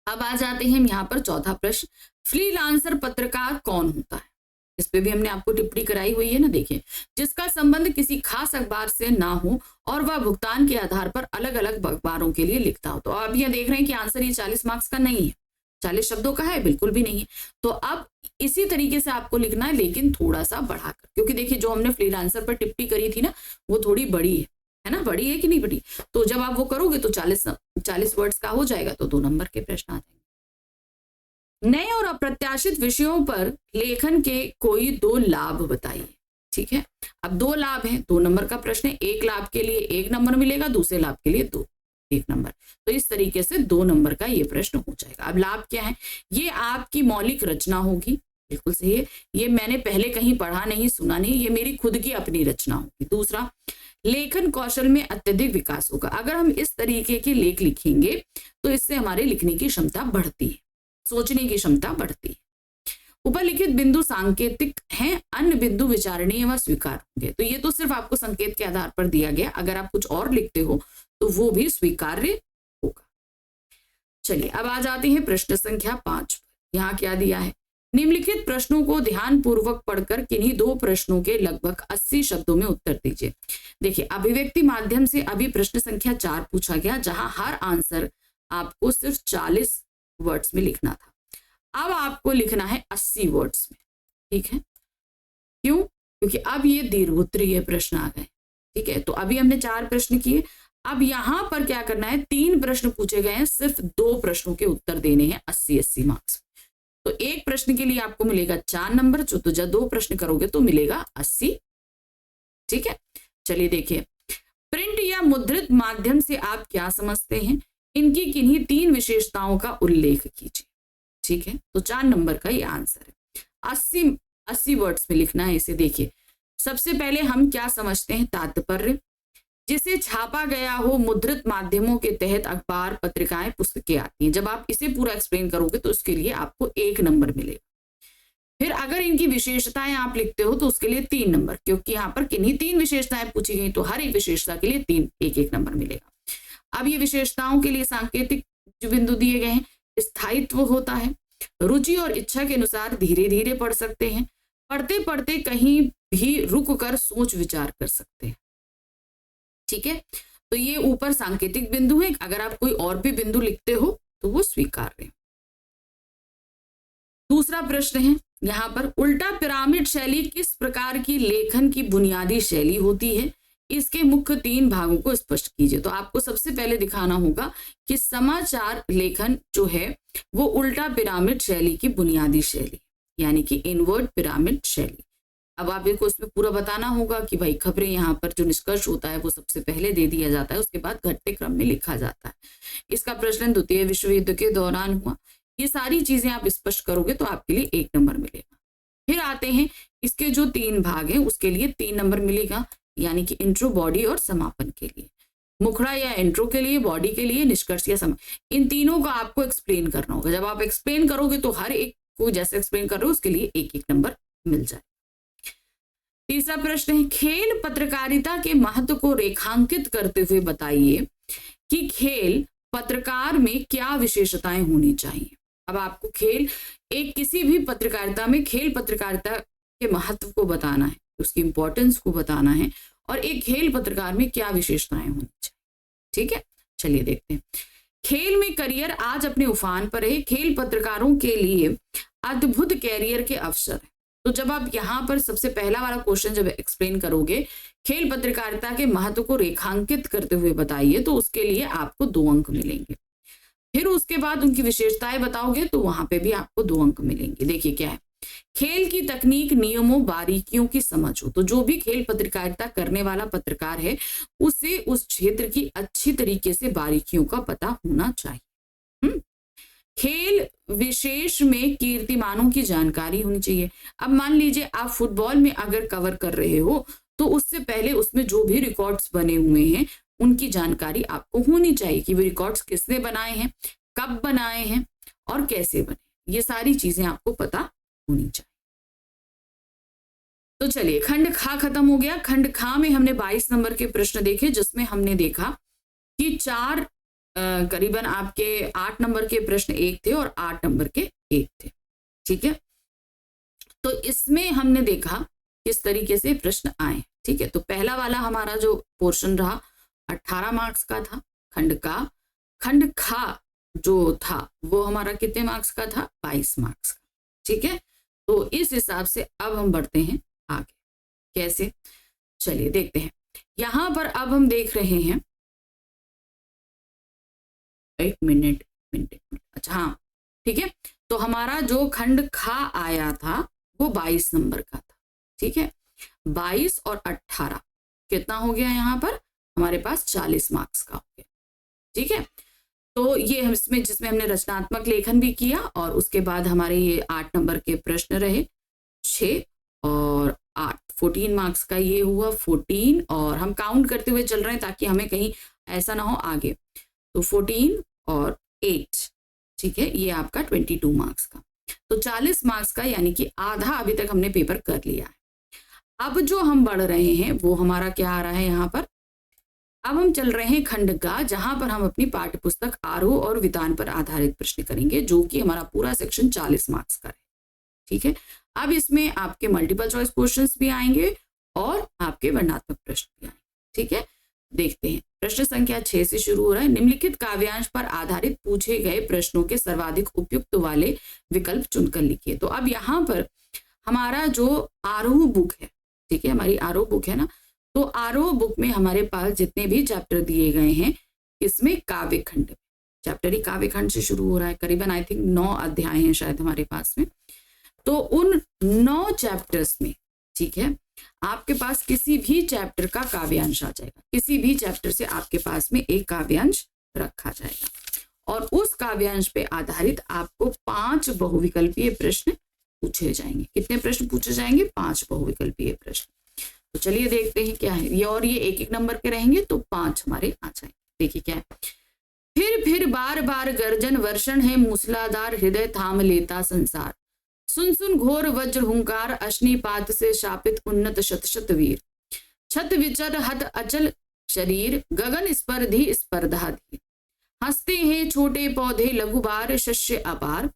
अब आ जाते हैं हम यहाँ पर चौथा प्रश्न, फ्रीलांसर पत्रकार कौन होता है? इस पे भी हमने आपको टिप्पणी कराई हुई है ना, देखिए। जिसका संबंध किसी खास अखबार से ना हो और वह भुगतान के आधार पर अलग अलग अखबारों के लिए लिखता हो। तो अब ये देख रहे हैं कि आंसर ये 40 मार्क्स का नहीं है, 40 शब्दों का है, बिल्कुल भी नहीं है। तो अब इसी तरीके से आपको लिखना है, लेकिन थोड़ा सा बढ़ाकर, क्योंकि देखिए जो हमने फ्रीलांसर पर टिप्पणी करी थी ना वो थोड़ी बड़ी है ना, बड़ी है कि नहीं बड़ी। तो जब आप वो करोगे तो 40 वर्ड्स का हो जाएगा, तो 2 नंबर के प्रश्न आ जाएंगे। नए और अप्रत्याशित विषयों पर लेखन के कोई 2 लाभ बताइए, ठीक है। अब 2 लाभ हैं, 2 नंबर का प्रश्न है। एक लाभ के लिए 1 नंबर मिलेगा, दूसरे लाभ के लिए 1 नंबर। तो इस तरीके से 2 नंबर का ये प्रश्न हो जाएगा। अब लाभ क्या है? ये आपकी मौलिक रचना होगी, बिल्कुल सही है। ये मैंने पहले कहीं पढ़ा नहीं, सुना नहीं, ये मेरी खुद की अपनी रचना होगी। दूसरा, लेखन कौशल में अत्यधिक विकास होगा। अगर हम इस तरीके के लेख लिखेंगे तो इससे हमारे लिखने की क्षमता बढ़ती है, सोचने की क्षमता बढ़ती है। उपलिखित बिंदु सांकेतिक हैं, अन्य बिंदु विचारणीय व स्वीकार होंगे। तो ये तो सिर्फ आपको संकेत के आधार पर दिया गया, अगर आप कुछ और लिखते हो तो वो भी स्वीकार्य होगा। चलिए अब आ जाते हैं प्रश्न संख्या 5 पर। यहाँ क्या दिया है, निम्नलिखित प्रश्नों को ध्यान पूर्वक पढ़कर किन्हीं 2 प्रश्नों के लगभग 80 शब्दों में उत्तर दीजिए। देखिए अभिव्यक्ति माध्यम से अभी प्रश्न संख्या 4 पूछा गया, जहां हर आंसर आपको सिर्फ 40 वर्ड्स में लिखना था। अब आपको लिखना है 80 वर्ड्स में, ठीक है। क्यों? क्योंकि अब ये दीर्घोत्तरीय प्रश्न आ गए, ठीक है। तो अभी हमने 4 प्रश्न किए, अब यहां पर क्या करना है, 3 प्रश्न पूछे गए हैं, सिर्फ 2 प्रश्नों के उत्तर देने हैं 80-80 मार्क्स। तो एक प्रश्न के लिए आपको मिलेगा 4 नंबर, तो जब 2 प्रश्न करोगे तो मिलेगा 80, ठीक है। चलिए देखिए, प्रिंट या मुद्रित माध्यम से आप क्या समझते हैं, इनकी किन्हीं 3 विशेषताओं का उल्लेख कीजिए, ठीक है। तो 4 नंबर का ये आंसर है। 80 वर्ड्स में लिखना है इसे। देखिए सबसे पहले हम क्या समझते हैं, तात्पर्य, जिसे छापा गया हो मुद्रित माध्यमों के तहत अखबार, पत्रिकाएं, पुस्तकें आती हैं। जब आप इसे पूरा एक्सप्लेन करोगे तो उसके लिए आपको 1 नंबर मिलेगा। फिर अगर इनकी विशेषताएं आप लिखते हो तो उसके लिए 3 नंबर, क्योंकि यहाँ पर किन्हीं 3 विशेषताएं पूछी गई, तो हर एक विशेषता के लिए 3 1-1 नंबर मिलेगा। अब ये विशेषताओं के लिए सांकेतिक जो बिंदु दिए गए हैं, स्थायित्व होता है, रुचि और इच्छा के अनुसार धीरे धीरे पढ़ सकते हैं, पढ़ते पढ़ते कहीं भी रुक कर सोच विचार कर सकते हैं, ठीक है। तो ये ऊपर सांकेतिक बिंदु है, अगर आप कोई और भी बिंदु लिखते हो तो वो स्वीकार्य है। दूसरा प्रश्न है यहाँ पर, उल्टा पिरामिड शैली किस प्रकार की लेखन की बुनियादी शैली होती है, इसके मुख्य 3 भागों को स्पष्ट कीजिए। तो आपको सबसे पहले दिखाना होगा कि समाचार लेखन जो है वो उल्टा पिरामिड शैली की बुनियादी शैली, यानी कि इनवर्ट पिरामिड शैली। अब आपको इसमें पूरा बताना होगा कि भाई खबरें, यहाँ पर जो निष्कर्ष होता है वो सबसे पहले दे दिया जाता है, उसके बाद घटते क्रम में लिखा जाता है। इसका प्रश्न द्वितीय विश्व युद्ध के दौरान हुआ। ये सारी चीजें आप स्पष्ट करोगे तो आपके लिए 1 नंबर मिलेगा। फिर आते हैं इसके जो 3 भाग हैं उसके लिए 3 नंबर मिलेगा, यानी कि इंट्रो, बॉडी और समापन के लिए। मुखड़ा या इंट्रो के लिए, बॉडी के लिए, निष्कर्ष या समापन, इन तीनों का आपको एक्सप्लेन करना होगा। जब आप एक्सप्लेन करोगे तो हर एक को जैसे एक्सप्लेन कर रहे हो उसके लिए 1-1 नंबर मिल जाए। तीसरा प्रश्न है, खेल पत्रकारिता के महत्व को रेखांकित करते हुए बताइए कि खेल पत्रकार में क्या विशेषताएं होनी चाहिए। अब आपको खेल, एक किसी भी पत्रकारिता में खेल पत्रकारिता के महत्व को बताना है, उसकी इंपॉर्टेंस को बताना है, और एक खेल पत्रकार में क्या विशेषताएं होनी चाहिए, ठीक है। चलिए देखते हैं। खेल में करियर आज अपने उफान पर है, खेल पत्रकारों के लिए अद्भुत कैरियर के अवसर है। तो जब आप यहाँ पर सबसे पहला वाला क्वेश्चन जब एक्सप्लेन करोगे, खेल पत्रकारिता के महत्व को रेखांकित करते हुए बताइए, तो उसके लिए आपको 2 अंक मिलेंगे। फिर उसके बाद उनकी विशेषताएं बताओगे तो वहां पे भी आपको 2 अंक मिलेंगे। देखिए क्या है, खेल की तकनीक, नियमों, बारीकियों की समझ हो। तो जो भी खेल पत्रकारिता करने वाला पत्रकार है उसे उस क्षेत्र की अच्छी तरीके से बारीकियों का पता होना चाहिए। खेल विशेष में कीर्तिमानों की जानकारी होनी चाहिए। अब मान लीजिए आप फुटबॉल में अगर कवर कर रहे हो तो उससे पहले उसमें जो भी रिकॉर्ड्स बने हुए हैं उनकी जानकारी आपको होनी चाहिए कि वो रिकॉर्ड्स किसने बनाए हैं, कब बनाए हैं और कैसे बने। ये सारी चीजें आपको पता होनी चाहिए। तो चलिए, खंड खा खत्म हो गया। खंड खा में हमने 22 नंबर के प्रश्न देखे, जिसमें हमने देखा कि 4 करीबन आपके 8 नंबर के प्रश्न 1 थे और 8 नंबर के 1 थे, ठीक है। तो इसमें हमने देखा किस तरीके से प्रश्न आए, ठीक है। तो पहला वाला हमारा जो पोर्शन रहा 18 मार्क्स का था खंड का। खंड खा जो था वो हमारा कितने मार्क्स का था, 22 मार्क्स का, ठीक है। तो इस हिसाब से अब हम बढ़ते हैं आगे। कैसे, चलिए देखते हैं। यहां पर अब हम देख रहे हैं, एक मिनट, अच्छा हाँ ठीक है। तो हमारा जो खंड खा आया था वो 22 नंबर का था, ठीक है। 22 और 18 कितना हो गया, यहाँ पर हमारे पास 40 मार्क्स का हो गया, ठीक है। तो ये इसमें जिसमें हमने रचनात्मक लेखन भी किया और उसके बाद हमारे ये 8 नंबर के प्रश्न रहे 6 और 8, 14 मार्क्स का ये हुआ 14, और हम काउंट करते हुए चल रहे हैं ताकि हमें कहीं ऐसा ना हो आगे। तो 14 और 8, ठीक है, ये आपका 22 मार्क्स का। तो 40 मार्क्स का यानी कि आधा अभी तक हमने पेपर कर लिया है। अब जो हम बढ़ रहे हैं वो हमारा क्या आ रहा है यहाँ पर, अब हम चल रहे हैं खंड का, जहां पर हम अपनी पाठ्य पुस्तक आरोह और वितान पर आधारित प्रश्न करेंगे, जो कि हमारा पूरा सेक्शन 40 मार्क्स का है। ठीक है, अब इसमें आपके मल्टीपल चॉइस क्वेश्चंस भी आएंगे और आपके वर्णनात्मक प्रश्न भी आएंगे। ठीक है, देखते हैं। प्रश्न संख्या 6 से शुरू हो रहा है। निम्नलिखित काव्यांश पर आधारित पूछे गए प्रश्नों के सर्वाधिक उपयुक्त वाले विकल्प चुनकर लिखिए। तो अब यहाँ पर हमारा जो आरोह बुक है, ठीक है, हमारी आरोह बुक है ना, तो आरोह बुक में हमारे पास जितने भी चैप्टर दिए गए हैं, इसमें काव्य खंड, चैप्टर ही काव्य खंड से शुरू हो रहा है। करीबन आई थिंक 9 अध्याय हैं शायद हमारे पास में। तो उन 9 चैप्टर्स में, ठीक है, आपके पास किसी भी चैप्टर का काव्यांश आ जाएगा। किसी भी चैप्टर से आपके पास में एक काव्यांश रखा जाएगा और उस काव्यांश पे आधारित आपको 5 बहुविकल्पीय प्रश्न पूछे जाएंगे। कितने प्रश्न पूछे जाएंगे? 5 बहुविकल्पीय प्रश्न। तो चलिए देखते हैं क्या है ये, और ये 1-1 नंबर के रहेंगे तो 5 हमारे आ जाएंगे। देखिए क्या है। फिर बार बार गर्जन वर्षण है मूसलाधार, हृदय थाम लेता संसार। सुन सुन घोर वज्र हुंकार, अश्निपात से शापित उन्नत शत शत वीर। छत विचर हत अचल शरीर, गगन स्पर्धी स्पर्धा धीर। हंसते हैं छोटे पौधे लघुबार, शस्य अपार।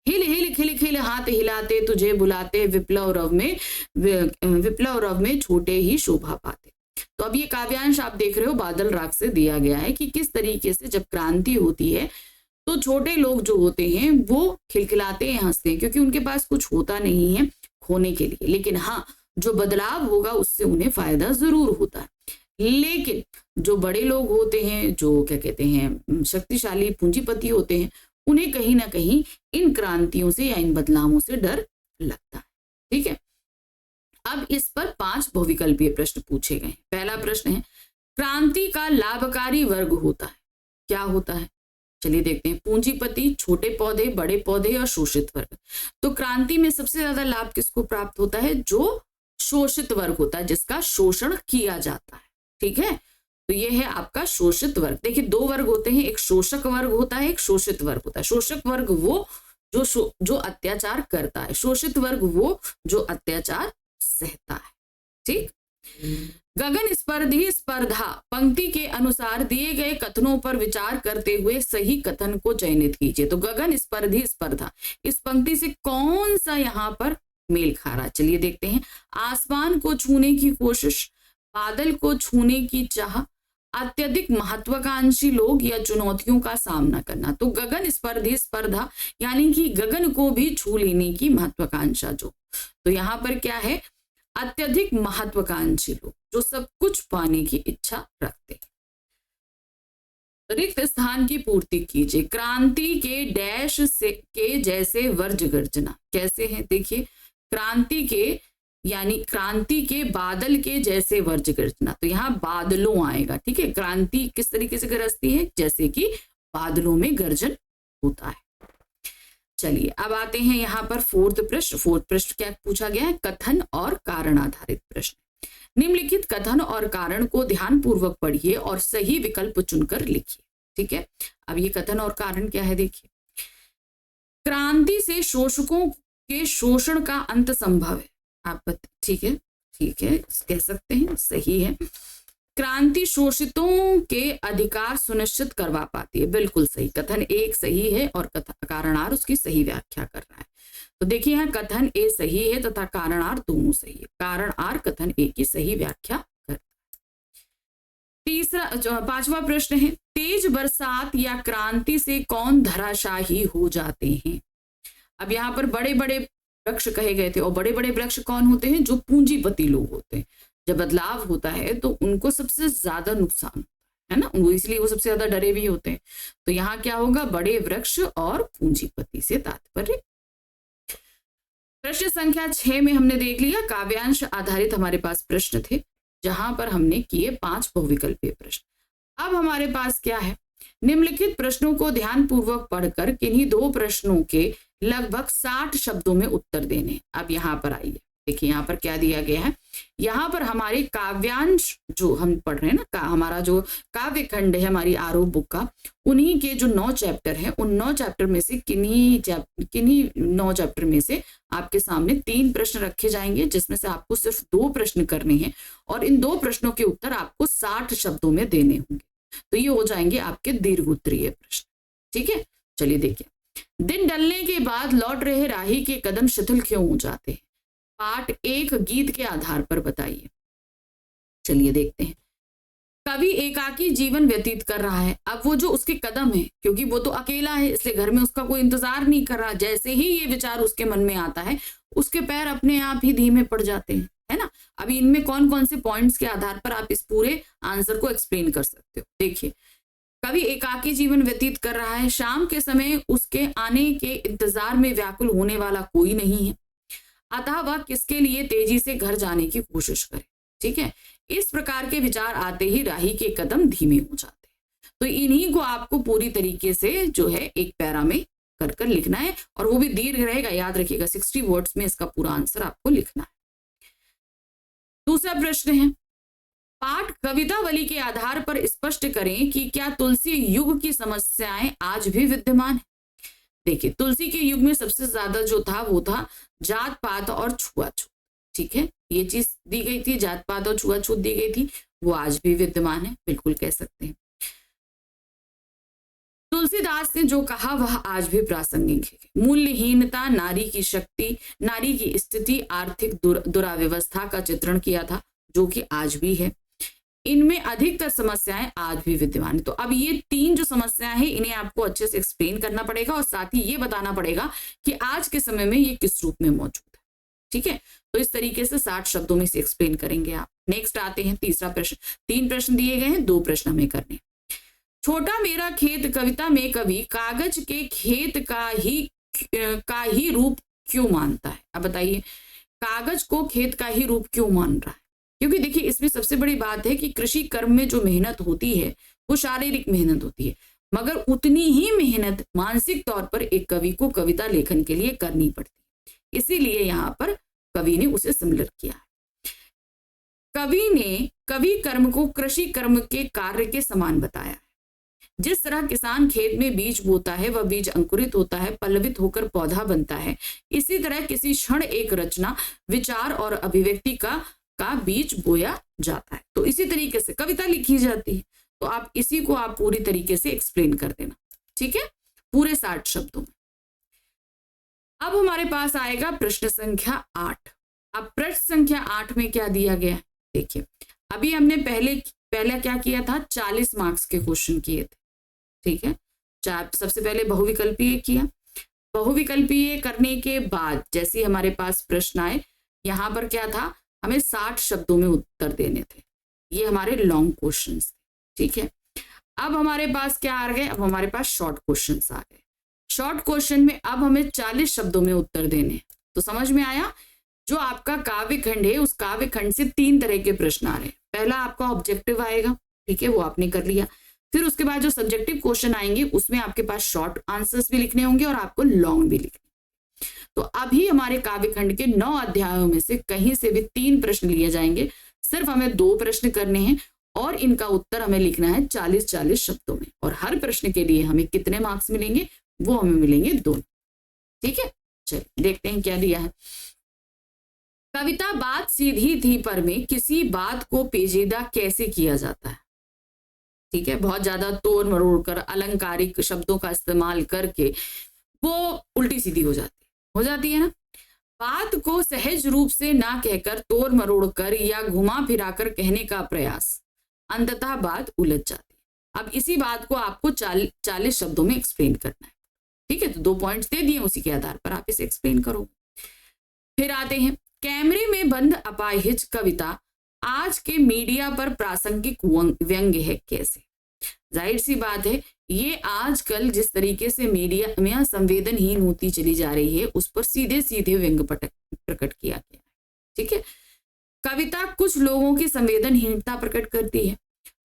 हिल हिल खिल खिल हाथ हिलाते, तुझे बुलाते, विप्लव रव में छोटे ही शोभा पाते। तो अब ये काव्यांश आप देख रहे हो बादल राग से दिया गया है कि किस तरीके से जब क्रांति होती है तो छोटे लोग जो होते हैं वो खिलखिलाते हैं, हंसते हैं, क्योंकि उनके पास कुछ होता नहीं है खोने के लिए। लेकिन हाँ, जो बदलाव होगा उससे उन्हें फायदा जरूर होता है। लेकिन जो बड़े लोग होते हैं, जो क्या कहते हैं शक्तिशाली पूंजीपति होते हैं, उन्हें कहीं ना कहीं इन क्रांतियों से या इन बदलावों से डर लगता है। ठीक है, अब इस पर 5 बहुविकल्पीय प्रश्न पूछे गए। पहला प्रश्न है, क्रांति का लाभकारी वर्ग होता है, क्या होता है? चलिए देखते हैं। पूंजीपति, छोटे पौधे, बड़े पौधे और शोषित वर्ग। तो क्रांति में सबसे ज्यादा लाभ किसको प्राप्त होता है? जो शोषित वर्ग होता है, जिसका शोषण किया जाता है। ठीक है, तो ये है आपका शोषित वर्ग। देखिए 2 वर्ग होते हैं, एक शोषक वर्ग होता है, एक शोषित वर्ग होता है। शोषक वर्ग वो जो अत्याचार करता है, शोषित वर्ग वो जो अत्याचार सहता है। ठीक, गगन स्पर्धी स्पर्धा, पंक्ति के अनुसार दिए गए कथनों पर विचार करते हुए सही कथन को चयनित कीजिए। तो गगन स्पर्धी स्पर्धा, इस पंक्ति से कौन सा यहाँ पर मेल खा रहा है? चलिए देखते हैं। आसमान को छूने की कोशिश, बादल को छूने की चाह, अत्यधिक महत्वाकांक्षी लोग या चुनौतियों का सामना करना। तो गगन स्पर्धी स्पर्धा यानी कि गगन को भी छू लेने की महत्वाकांक्षा जो, तो यहाँ पर क्या है? अत्यधिक महत्वाकांक्षी लोग जो सब कुछ पाने की इच्छा रखते हैं। रिक्त स्थान की पूर्ति कीजिए। क्रांति के डैश से के जैसे वर्ज गर्जना, कैसे है? देखिए, क्रांति के यानी क्रांति के बादल के जैसे वर्ज गर्जना, तो यहाँ बादलों आएगा। ठीक है, क्रांति किस तरीके से गरजती है? जैसे कि बादलों में गर्जन होता है। चलिए अब आते हैं यहाँ पर 4th प्रश्न। 4th प्रश्न क्या पूछा गया है? कथन और कारण आधारित प्रश्न। निम्नलिखित कथन और कारण को ध्यान पूर्वक पढ़िए और सही विकल्प चुनकर लिखिए। ठीक है, अब ये कथन और कारण क्या है? देखिए, क्रांति से शोषकों के शोषण का अंत संभव है। आप ठीक है कह सकते हैं, सही है। क्रांति शोषितों के अधिकार सुनिश्चित करवा पाती है, बिल्कुल सही। कथन 1 सही है और कारण आर उसकी सही व्याख्या कर रहा है। तो देखिए यहाँ कथन ए सही है तथा कारण आर दोनों सही है। कारण आर कथन ए की सही व्याख्या करता है। 5वां प्रश्न है, तेज बरसात या क्रांति से कौन धराशाही हो जाते हैं? अब यहाँ पर बड़े बड़े वृक्ष कहे गए थे, और बड़े बड़े वृक्ष कौन होते हैं? जो पूंजीपति लोग होते हैं। जब बदलाव होता है तो उनको सबसे ज्यादा नुकसान है ना, वो इसलिए वो सबसे ज्यादा डरे भी होते हैं। तो यहाँ क्या होगा? बड़े वृक्ष और पूंजीपति से तात्पर्य। प्रश्न संख्या 6 में हमने देख लिया काव्यांश आधारित हमारे पास प्रश्न थे, जहां पर हमने किए 5 बहुविकल्पीय प्रश्न। अब हमारे पास क्या है? निम्नलिखित प्रश्नों को ध्यान पूर्वक पढ़कर किन्हीं 2 प्रश्नों के लगभग 60 शब्दों में उत्तर देने। अब यहाँ पर आइए देखिए यहाँ पर क्या दिया गया है, यहाँ पर हमारे काव्यांश जो हम पढ़ रहे हैं ना, हमारा जो काव्य खंड है हमारी आरोप बुक का, उन्हीं के जो 9 चैप्टर हैं, उन 9 चैप्टर में से किन्हीं 9 चैप्टर में से आपके सामने 3 प्रश्न रखे जाएंगे, जिसमें से आपको सिर्फ 2 प्रश्न करने हैं और इन 2 प्रश्नों के उत्तर आपको 60 शब्दों में देने होंगे। तो ये हो जाएंगे आपके दीर्घ उत्तरीय प्रश्न। ठीक है, चलिए देखिए। दिन ढलने के बाद लौट रहे राही के कदम शिथिल क्यों हो जाते हैं? पाठ 1 गीत के आधार पर बताइए। चलिए देखते हैं। कवि एकाकी जीवन व्यतीत कर रहा है। अब वो जो उसके कदम है, क्योंकि वो तो अकेला है इसलिए घर में उसका कोई इंतजार नहीं कर रहा, जैसे ही ये विचार उसके मन में आता है उसके पैर अपने आप ही धीमे पड़ जाते हैं, है ना। अभी इनमें कौन कौन से पॉइंट्स के आधार पर आप इस पूरे आंसर को एक्सप्लेन कर सकते हो। देखिए, कवि एकाकी जीवन व्यतीत कर रहा है, शाम के समय उसके आने के इंतजार में व्याकुल होने वाला कोई नहीं है, अतः वह किसके लिए तेजी से घर जाने की कोशिश करे। ठीक है, इस प्रकार के विचार आते ही राही के कदम धीमे हो जाते हैं। तो इन्हीं को आपको पूरी तरीके से जो है एक पैरा में कर कर लिखना है, और वो भी दीर्घ रहेगा, याद रखिएगा 60 वर्ड्स में इसका पूरा आंसर आपको लिखना है। दूसरा प्रश्न है, पाठ कवितावली के आधार पर स्पष्ट करें कि क्या तुलसी युग की समस्याएं आज भी विद्यमान है। देखिए, तुलसी के युग में सबसे ज्यादा जो था वो था जात पात और छुआछूत। ठीक है, ये चीज दी गई थी, जात पात और छुआछूत दी गई थी, वो आज भी विद्यमान है, बिल्कुल कह सकते हैं। तुलसीदास ने जो कहा वह आज भी प्रासंगिक है। मूल्यहीनता, नारी की शक्ति, नारी की स्थिति, आर्थिक दुराव्यवस्था का चित्रण किया था, जो कि आज भी है। इनमें अधिकतर समस्याएं आज भी विद्यमान है। तो अब ये 3 जो समस्याएं हैं इन्हें आपको अच्छे से एक्सप्लेन करना पड़ेगा, और साथ ही ये बताना पड़ेगा कि आज के समय में ये किस रूप में मौजूद है। ठीक है, तो इस तरीके से 60 शब्दों में से एक्सप्लेन करेंगे आप। नेक्स्ट आते हैं तीसरा प्रश्न। 3 प्रश्न दिए गए हैं, 2 प्रश्न हमें करने। छोटा मेरा खेत कविता में कवि कागज के खेत का ही रूप क्यों मानता है? अब बताइए, कागज को खेत का ही रूप क्यों मान रहा है? क्योंकि देखिए, इसमें सबसे बड़ी बात है कि कृषि कर्म में जो मेहनत होती है वो शारीरिक मेहनत होती है, मगर उतनी ही मेहनत मानसिक तौर पर एक कवि को कविता लेखन के लिए करनी पड़ती है। इसीलिए यहाँ पर कवि ने उसे सिमिलर किया है। कवि ने कवि कर्म को कृषि कर्म के कार्य के समान बताया है। जिस तरह किसान खेत में बीज बोता है, वह बीज अंकुरित होता है, पल्लवित होकर पौधा बनता है, इसी तरह किसी क्षण एक रचना, विचार और अभिव्यक्ति का बीज बोया जाता है। तो इसी तरीके से कविता लिखी जाती है। तो आप इसी को आप पूरी तरीके से एक्सप्लेन कर देना। ठीक है, पूरे 60 शब्दों में। अब हमारे पास आएगा प्रश्न संख्या 8। अब प्रश्न संख्या 8 में क्या दिया गया है? देखिए, अभी हमने पहले क्या किया था, 40 मार्क्स के क्वेश्चन किए थे। ठीक है, सबसे पहले बहुविकल्पीय किया। बहुविकल्पीय करने के बाद जैसे हमारे पास प्रश्न आए, यहाँ पर क्या था, हमें 60 शब्दों में उत्तर देने थे। ये हमारे लॉन्ग क्वेश्चंस थे। ठीक है, अब हमारे पास क्या आ गए, अब हमारे पास शॉर्ट क्वेश्चंस आ गए। शॉर्ट क्वेश्चन में अब हमें 40 शब्दों में उत्तर देने। तो समझ में आया, जो आपका काव्य खंड है उस काव्य खंड से 3 तरह के प्रश्न आ रहे हैं। पहला आपका ऑब्जेक्टिव आएगा, ठीक है, वो आपने कर लिया। फिर उसके बाद जो सब्जेक्टिव क्वेश्चन आएंगे उसमें आपके पास शॉर्ट आंसर्स भी लिखने होंगे और आपको लॉन्ग भी लिखने। तो अभी हमारे काव्य खंड के 9 अध्यायों में से कहीं से भी 3 प्रश्न लिए जाएंगे। सिर्फ हमें 2 प्रश्न करने हैं और इनका उत्तर हमें लिखना है 40-40 शब्दों में। और हर प्रश्न के लिए हमें कितने मार्क्स मिलेंगे, वो हमें मिलेंगे 2। ठीक है, चलिए देखते हैं क्या दिया है। कविता बात सीधी थी पर में किसी बात को पेचीदा कैसे किया जाता है। ठीक है, बहुत ज्यादा तोड़ मरोड़ कर अलंकारिक शब्दों का इस्तेमाल करके वो उल्टी सीधी हो जाती है ना। बात को सहज रूप से ना कहकर तोड़ मरोड़ कर या घुमा फिराकर कहने का प्रयास, अंततः बात उलझ जाती है। अब इसी बात को आपको 40 शब्दों में एक्सप्लेन करना है। ठीक है, तो 2 पॉइंट्स दे दिए, उसी के आधार पर आप इसे एक्सप्लेन करो। फिर आते हैं, कैमरे में बंद अपाहिज कविता आज के मीडिया पर प्रासंगिक व्यंग्य है कैसे। जाहिर सी बात है, ये आजकल जिस तरीके से मीडिया में संवेदनहीन होती चली जा रही है उस पर सीधे सीधे व्यंग्य प्रकट किया गया है। ठीक है, कविता कुछ लोगों की संवेदनहीनता प्रकट करती है।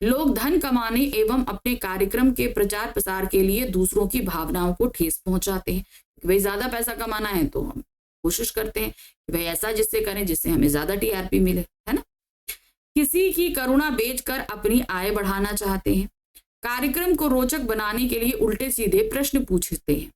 लोग धन कमाने एवं अपने कार्यक्रम के प्रचार प्रसार के लिए दूसरों की भावनाओं को ठेस पहुंचाते हैं। भाई ज्यादा पैसा कमाना है तो हम कोशिश करते हैं कि भाई ऐसा जिससे करें जिससे हमें ज्यादा टीआरपी मिले, है ना। किसी की करुणा बेचकर अपनी आय बढ़ाना चाहते हैं, कार्यक्रम को रोचक बनाने के लिए उल्टे सीधे प्रश्न पूछते हैं,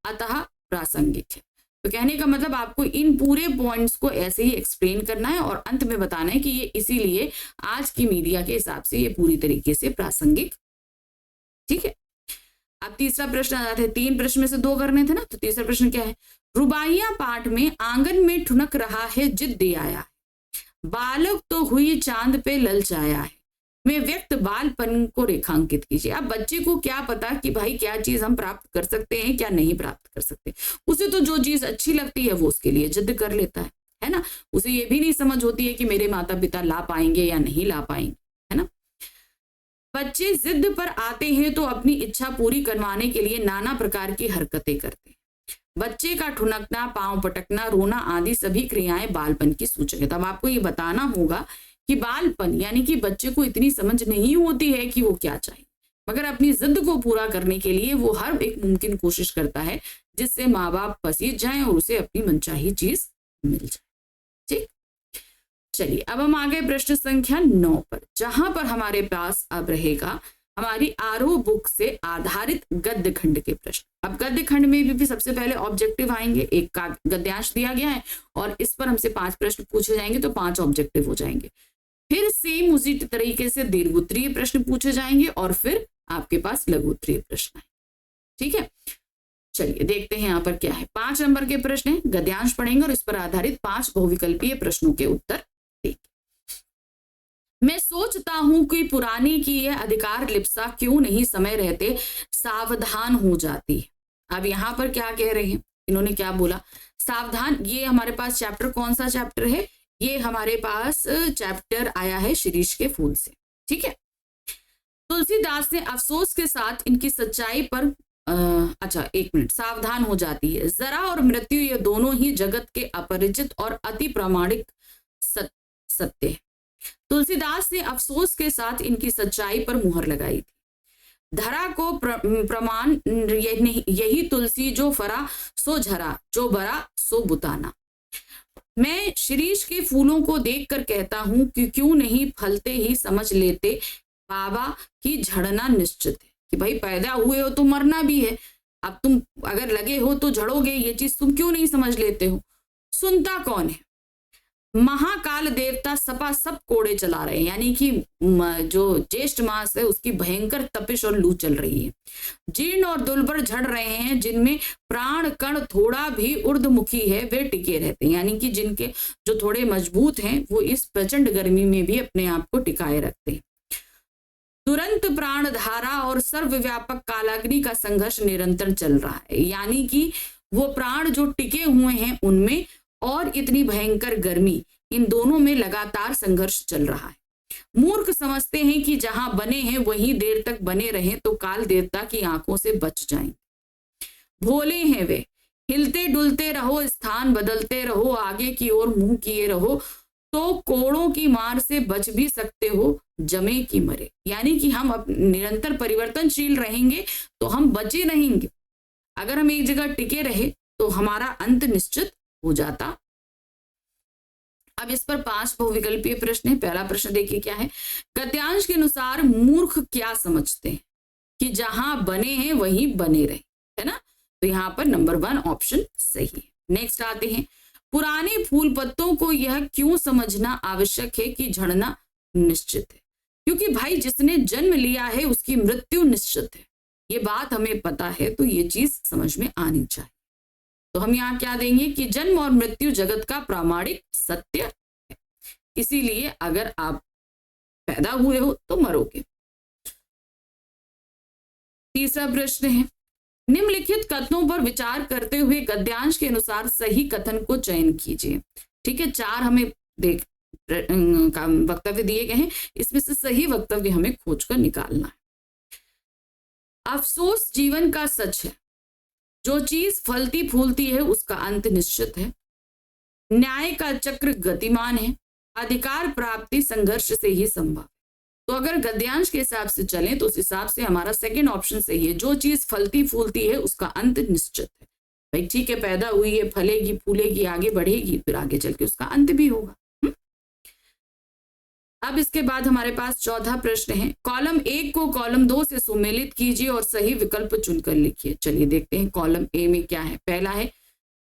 अतः प्रासंगिक है। तो कहने का मतलब आपको इन पूरे पॉइंट्स को ऐसे ही एक्सप्लेन करना है और अंत में बताना है कि ये इसीलिए आज की मीडिया के हिसाब से ये पूरी तरीके से प्रासंगिक, ठीक है। अब तीसरा प्रश्न आ जाता है, 3 प्रश्न में से 2 करने थे ना, तो तीसरा प्रश्न क्या है, रुबाइया पाठ में आंगन में ठुनक रहा है जिद्दी आया है, बालक तो हुई चांद पे ललचाया है, में व्यक्त बालपन को रेखांकित कीजिए। अब बच्चे को क्या पता कि भाई क्या चीज हम प्राप्त कर सकते हैं क्या नहीं प्राप्त कर सकते, उसे तो जो चीज अच्छी लगती है वो उसके लिए जिद कर लेता है ना। उसे ये भी नहीं समझ होती है कि मेरे माता पिता ला पाएंगे या नहीं ला पाएंगे, है ना। बच्चे जिद पर आते हैं तो अपनी इच्छा पूरी करवाने के लिए नाना प्रकार की हरकतें करते हैं। बच्चे का ठुनकना, पांव पटकना, रोना आदि सभी क्रियाएं बालपन की सूचक है। तब आपको ये बताना होगा कि बालपन यानी कि बच्चे को इतनी समझ नहीं होती है कि वो क्या चाहिए, मगर अपनी जिद को पूरा करने के लिए वो हर एक मुमकिन कोशिश करता है जिससे माँ बाप पसीज जाएं और उसे अपनी मनचाही चीज मिल जाए। ठीक, चलिए अब हम आ गए प्रश्न संख्या 9 पर, जहां पर हमारे पास अब रहेगा हमारी आरोह बुक से आधारित गद्य खंड के प्रश्न। अब गद्य खंड में भी सबसे पहले ऑब्जेक्टिव आएंगे, एक गद्यांश दिया गया है और इस पर हमसे 5 प्रश्न पूछे जाएंगे तो 5 ऑब्जेक्टिव हो जाएंगे। फिर सेम उसी तरीके से दीर्घोत्तरीय प्रश्न पूछे जाएंगे और फिर आपके पास लघुत्तरीय प्रश्न आएंगे। ठीक है, चलिए देखते हैं यहाँ पर क्या है। 5 नंबर के प्रश्न है, गद्यांश पढ़ेंगे और इस पर आधारित 5 बहुविकल्पीय प्रश्नों के उत्तर देंगे। मैं सोचता हूं कि पुरानी की यह अधिकार लिप्सा क्यों नहीं समय रहते सावधान हो जाती है। अब यहाँ पर क्या कह रहे हैं, इन्होंने क्या बोला, सावधान। ये हमारे पास चैप्टर कौन सा चैप्टर है, ये हमारे पास चैप्टर आया है शिरीष के फूल से। ठीक है, तुलसीदास ने अफसोस के साथ इनकी सच्चाई पर अच्छा एक मिनट, सावधान हो जाती है। जरा और मृत्यु ये दोनों ही जगत के अपरिचित और अति प्रामाणिक सत्य है। तुलसीदास ने अफसोस के साथ इनकी सच्चाई पर मुहर लगाई थी। धरा को प्रमाण यही तुलसी जो फरा सो झरा, जो बरा सो बुताना। मैं शिरीष के फूलों को देखकर कहता हूं कि क्यों नहीं फलते ही समझ लेते बाबा की झड़ना निश्चित है। कि भाई पैदा हुए हो तो मरना भी है, अब तुम अगर लगे हो तो झड़ोगे, ये चीज तुम क्यों नहीं समझ लेते हो। सुनता कौन है, महाकाल देवता सपा सब कोड़े चला रहे हैं, यानी कि जो ज्येष्ठ मास है उसकी भयंकर तपिश और लू चल रही है। जीर्ण और दुर्बल झड़ रहे हैं, जिनमें प्राण कण थोड़ा भी ऊर्ध्वमुखी है वे टिके रहते हैं, यानी कि जिनके जो थोड़े मजबूत हैं वो इस प्रचंड गर्मी में भी अपने आप को टिकाए रखते हैं। तुरंत प्राण धारा और सर्वव्यापक कालाग्नि का संघर्ष निरंतर चल रहा है, यानी कि वो प्राण जो टिके हुए हैं उनमें और इतनी भयंकर गर्मी, इन दोनों में लगातार संघर्ष चल रहा है। मूर्ख समझते हैं कि जहां बने हैं वहीं देर तक बने रहें तो काल देवता की आंखों से बच जाएंगे। भोले हैं वे, हिलते डुलते रहो, स्थान बदलते रहो, आगे की ओर मुंह किए रहो तो कोड़ों की मार से बच भी सकते हो, जमे की मरे। यानी कि हम निरंतर परिवर्तनशील रहेंगे तो हम बचे रहेंगे, अगर हम एक जगह टिके रहे तो हमारा अंत निश्चित हो जाता। अब इस पर 5 बहुविकल्पीय प्रश्न है। पहला प्रश्न देखिए क्या है, गद्यांश के अनुसार मूर्ख क्या समझते हैं कि जहां बने हैं वहीं बने रहे, है ना। तो यहाँ पर नंबर 1 ऑप्शन सही है। नेक्स्ट आते हैं, पुराने फूल पत्तों को यह क्यों समझना आवश्यक है कि झड़ना निश्चित है। क्योंकि भाई जिसने जन्म लिया है उसकी मृत्यु निश्चित है, ये बात हमें पता है, तो ये चीज समझ में आनी चाहिए। तो हम यहाँ क्या देंगे कि जन्म और मृत्यु जगत का प्रामाणिक सत्य है, इसीलिए अगर आप पैदा हुए हो तो मरोगे। तीसरा प्रश्न है, निम्नलिखित कथनों पर विचार करते हुए गद्यांश के अनुसार सही कथन को चयन कीजिए। ठीक है, 4 हमें वक्तव्य दिए गए हैं, इसमें से सही वक्तव्य हमें खोजकर निकालना है। अफसोस जीवन का सच है, जो चीज फलती फूलती है उसका अंत निश्चित है। न्याय का चक्र गतिमान है, अधिकार प्राप्ति संघर्ष से ही संभव। तो अगर गद्यांश के हिसाब से चलें तो उस हिसाब से हमारा सेकंड ऑप्शन सही है, जो चीज फलती फूलती है उसका अंत निश्चित है। भाई ठीक है, पैदा हुई है, फलेगी फूलेगी, आगे बढ़ेगी, फिर आगे चल के उसका अंत भी होगा। अब इसके बाद हमारे पास चौथा प्रश्न है, कॉलम 1 को कॉलम 2 से सुमेलित कीजिए और सही विकल्प चुनकर लिखिए। चलिए देखते हैं कॉलम ए में क्या है। पहला है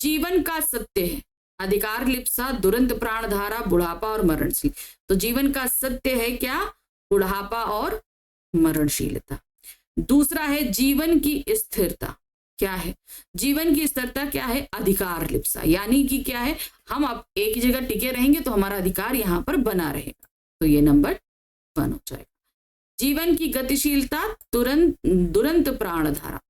जीवन का सत्य है, अधिकार लिप्सा, दुरंत प्राणधारा, बुढ़ापा और मरणशील। तो जीवन का सत्य है क्या? बुढ़ापा और मरणशीलता। दूसरा है जीवन की स्थिरता, क्या है? जीवन की स्थिरता क्या है? अधिकार लिप्सा, यानी कि क्या है, हम अब एक ही जगह टिके रहेंगे तो हमारा अधिकार यहाँ पर बना रहेगा, तो ये नंबर 1 हो जाएगा। जीवन की गतिशीलता, दुरंत प्राणधारा,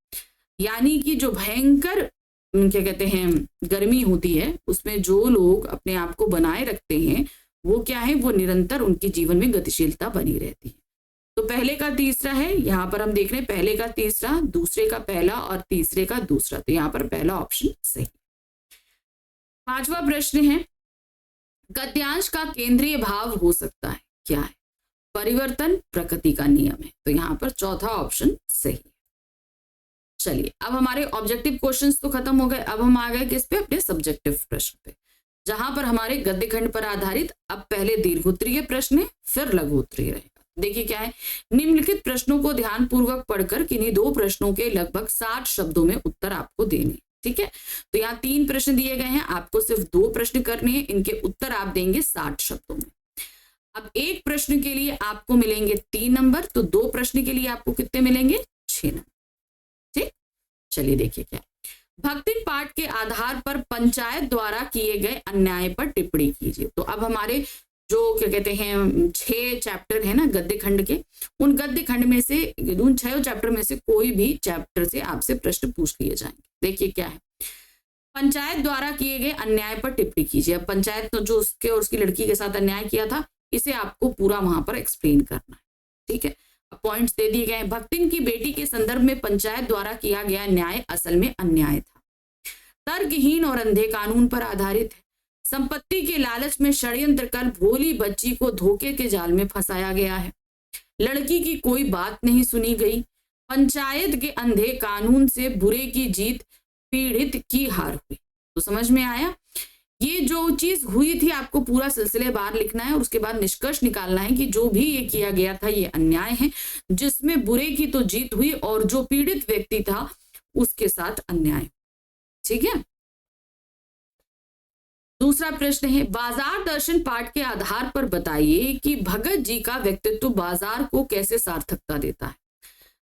यानी कि जो भयंकर क्या कहते हैं गर्मी होती है, उसमें जो लोग अपने आप को बनाए रखते हैं वो क्या है, वो निरंतर उनके जीवन में गतिशीलता बनी रहती है। तो पहले का तीसरा है, यहाँ पर हम देख रहे हैं पहले का तीसरा, दूसरे का पहला और तीसरे का दूसरा, तो यहाँ पर पहला ऑप्शन सही। पांचवा प्रश्न है, गद्यांश का केंद्रीय भाव हो सकता है, क्या है? परिवर्तन प्रकृति का नियम है, तो यहाँ पर चौथा ऑप्शन सही है। चलिए अब हमारे ऑब्जेक्टिव क्वेश्चंस तो खत्म हो गए, अब हम आ गए किस पे? अपने सब्जेक्टिव प्रश्न पे, जहां पर हमारे गद्य खंड पर आधारित अब पहले दीर्घोत्तरीय प्रश्न है, फिर लघुत्तरीय रहेगा। देखिए क्या है, निम्नलिखित प्रश्नों को ध्यान पूर्वक पढ़कर किन्हीं 2 प्रश्नों के लगभग 60 शब्दों में उत्तर आपको देने, ठीक है? तो यहाँ 3 प्रश्न दिए गए हैं, आपको सिर्फ 2 प्रश्न करने हैं, इनके उत्तर आप देंगे 60 शब्दों में। अब एक प्रश्न के लिए आपको मिलेंगे 3 नंबर, तो 2 प्रश्न के लिए आपको कितने मिलेंगे? 6 नंबर, ठीक? चलिए देखिए क्या, भक्ति पाठ के आधार पर पंचायत द्वारा किए गए अन्याय पर टिप्पणी कीजिए। तो अब हमारे जो क्या कहते हैं 6 चैप्टर है ना गद्य खंड के, उन गद्य खंड में से, उन 6 चैप्टर में से कोई भी चैप्टर से आपसे प्रश्न पूछ लिए जाएंगे। देखिए क्या है, पंचायत द्वारा किए गए अन्याय पर टिप्पणी कीजिए। अब पंचायत तो जो उसके और उसकी लड़की के साथ अन्याय किया था, इसे आपको पूरा वहां पर एक्सप्लेन करना है, ठीक है? अब पॉइंट्स दे दिए गए, भक्तिन की बेटी के संदर्भ में पंचायत द्वारा किया गया न्याय असल में अन्याय था, तर्कहीन और अंधे कानून पर आधारित है, संपत्ति के लालच में षड्यंत्र कर भोली बच्ची को धोखे के जाल में फंसाया गया है, लड़की की कोई बात नहीं सुनी गई, पंचायत के अंधे कानून से बुरे की जीत, पीड़ित की हार हुई। तो समझ में आया, ये जो चीज हुई थी आपको पूरा सिलसिलेवार लिखना है और उसके बाद निष्कर्ष निकालना है कि जो भी ये किया गया था ये अन्याय है, जिसमें बुरे की तो जीत हुई और जो पीड़ित व्यक्ति था उसके साथ अन्याय, ठीक है? दूसरा प्रश्न है, बाजार दर्शन पाठ के आधार पर बताइए कि भगत जी का व्यक्तित्व बाजार को कैसे सार्थकता देता है।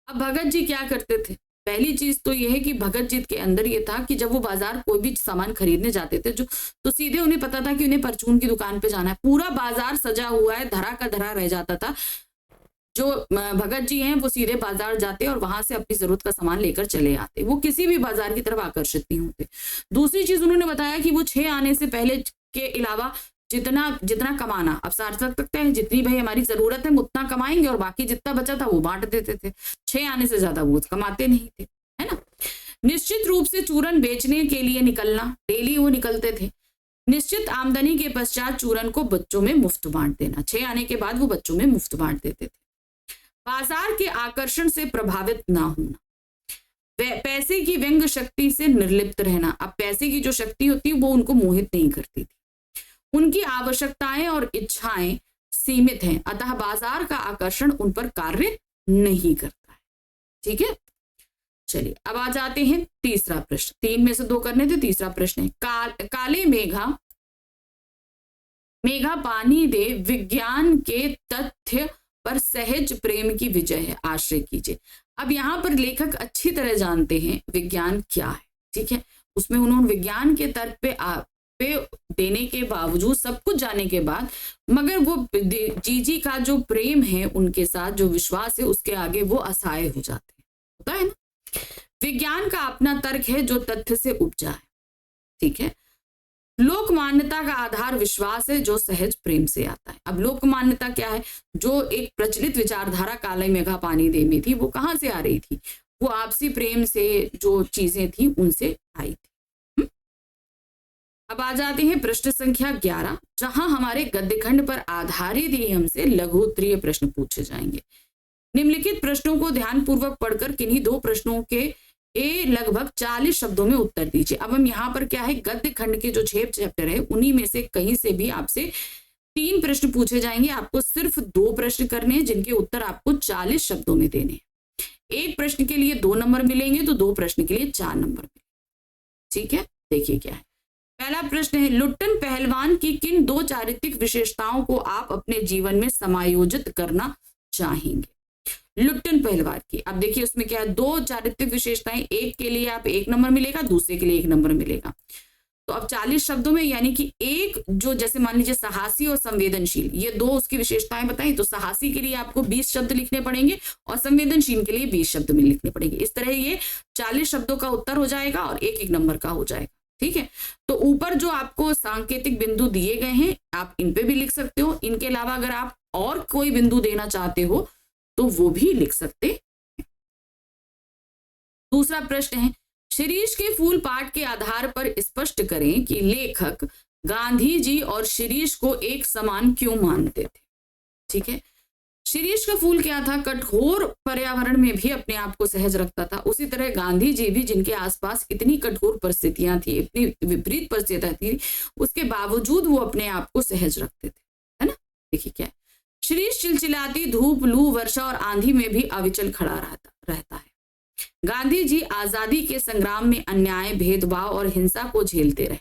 अब भगत जी क्या करते थे? पहली चीज तो यह है कि भगत जी के अंदर ये था कि जब वो बाजार कोई भी सामान खरीदने जाते थे, जो तो सीधे उन्हें पता था कि उन्हें परचून की दुकान पे जाना है, पूरा बाजार सजा हुआ है, धरा का धरा रह जाता था। जो भगत जी हैं वो सीधे बाजार जाते और वहां से अपनी जरूरत का सामान लेकर चले आते, वो किसी भी बाजार की तरफ आकर्षित नहीं होते। दूसरी चीज उन्होंने बताया कि वो 6 आने से पहले के अलावा जितना कमाना, अब सार्थकता है, जितनी भाई हमारी जरूरत है उतना कमाएंगे और बाकी जितना बचा था वो बांट देते थे। 6 आने से ज्यादा वो कमाते नहीं थे, है ना? निश्चित रूप से चूरन बेचने के लिए निकलना, डेली वो निकलते थे। निश्चित आमदनी के पश्चात चूरन को बच्चों में मुफ्त बांट देना, 6 आने के बाद वो बच्चों में मुफ्त बांट देते थे। बाजार के आकर्षण से प्रभावित ना होना, पैसे की व्यंग शक्ति से निर्लिप्त रहना। अब पैसे की जो शक्ति होती है वो उनको मोहित नहीं करती थी, उनकी आवश्यकताएं और इच्छाएं सीमित हैं, अतः बाजार का आकर्षण उन पर कार्य नहीं करता है, ठीक है? चलिए अब आ जाते हैं तीसरा प्रश्न, 3 में से 2 करने थे। तीसरा प्रश्न है, काले मेघा पानी दे, विज्ञान के तथ्य पर सहज प्रेम की विजय है, आश्रय कीजिए। अब यहाँ पर लेखक अच्छी तरह जानते हैं विज्ञान क्या है, ठीक है? उसमें उन्होंने विज्ञान के तर्क पे देने के बावजूद, सब कुछ जानने के बाद, मगर वो जीजी का जो प्रेम है उनके साथ, जो विश्वास है, उसके आगे वो असहाय हो जाते हैं, होता है ना? विज्ञान का अपना तर्क है जो तथ्य से उपजा है, ठीक है? लोक मान्यता का आधार विश्वास है जो सहज प्रेम से आता है। अब लोक मान्यता क्या है? जो एक प्रचलित विचारधारा काले मेघा पानी दे में थी, वो कहाँ से आ रही थी? वो आपसी प्रेम से जो चीजें थी उनसे आई थी। अब आ जाते हैं प्रश्न संख्या 11, जहां हमारे गद्यखंड पर आधारित ही हमसे लघुत्तरीय प्रश्न पूछे जाएंगे। निम्नलिखित प्रश्नों को ध्यानपूर्वक पढ़कर किन्हीं 2 प्रश्नों के ए लगभग 40 शब्दों में उत्तर दीजिए। अब हम यहाँ पर क्या है, गद्य खंड के जो 6 चैप्टर है उन्हीं में से कहीं से भी आपसे 3 प्रश्न पूछे जाएंगे। आपको सिर्फ 2 प्रश्न करने हैं जिनके उत्तर आपको 40 शब्दों में देने हैं। एक प्रश्न के लिए 2 नंबर मिलेंगे तो 2 प्रश्न के लिए 4 नंबर मिलेंगे। ठीक है, देखिए क्या है। पहला प्रश्न है, लुट्टन पहलवान की किन 2 चारित्रिक विशेषताओं को आप अपने जीवन में समायोजित करना चाहेंगे? लुट्टन पहलवान की, अब देखिए उसमें क्या है, 2 चारित्रिक विशेषताएं, एक के लिए आप 1 नंबर मिलेगा, दूसरे के लिए 1 नंबर मिलेगा। तो अब 40 शब्दों में, यानी कि एक जो, जैसे मान लीजिए साहसी और संवेदनशील, ये 2 उसकी विशेषताएं बताई, तो साहसी के लिए आपको 20 शब्द लिखने पड़ेंगे और संवेदनशील के लिए 20 शब्द में लिखने पड़ेंगे। इस तरह ये 40 शब्दों का उत्तर हो जाएगा और 1-1 नंबर का हो जाएगा। ठीक है, तो ऊपर जो आपको सांकेतिक बिंदु दिए गए हैं आप इन पे भी लिख सकते हो। इनके अलावा अगर आप और कोई बिंदु देना चाहते हो तो वो भी लिख सकते हैं। दूसरा प्रश्न है, शिरीष के फूल पाठ के आधार पर स्पष्ट करें कि लेखक गांधी जी और शिरीष को एक समान क्यों मानते थे? ठीक है, शिरीष का फूल क्या था, कठोर पर्यावरण में भी अपने आप को सहज रखता था। उसी तरह गांधी जी भी, जिनके आसपास इतनी कठोर परिस्थितियां थी, इतनी विपरीत परिस्थितियां थी, उसके बावजूद वो अपने आप को सहज रखते थे, है ना। देखिए क्या है, शिरीष चिलचिलाती धूप, लू, वर्षा और आंधी में भी अविचल खड़ा रहता है। गांधी जी आजादी के संग्राम में अन्याय, भेदभाव और हिंसा को झेलते रहे।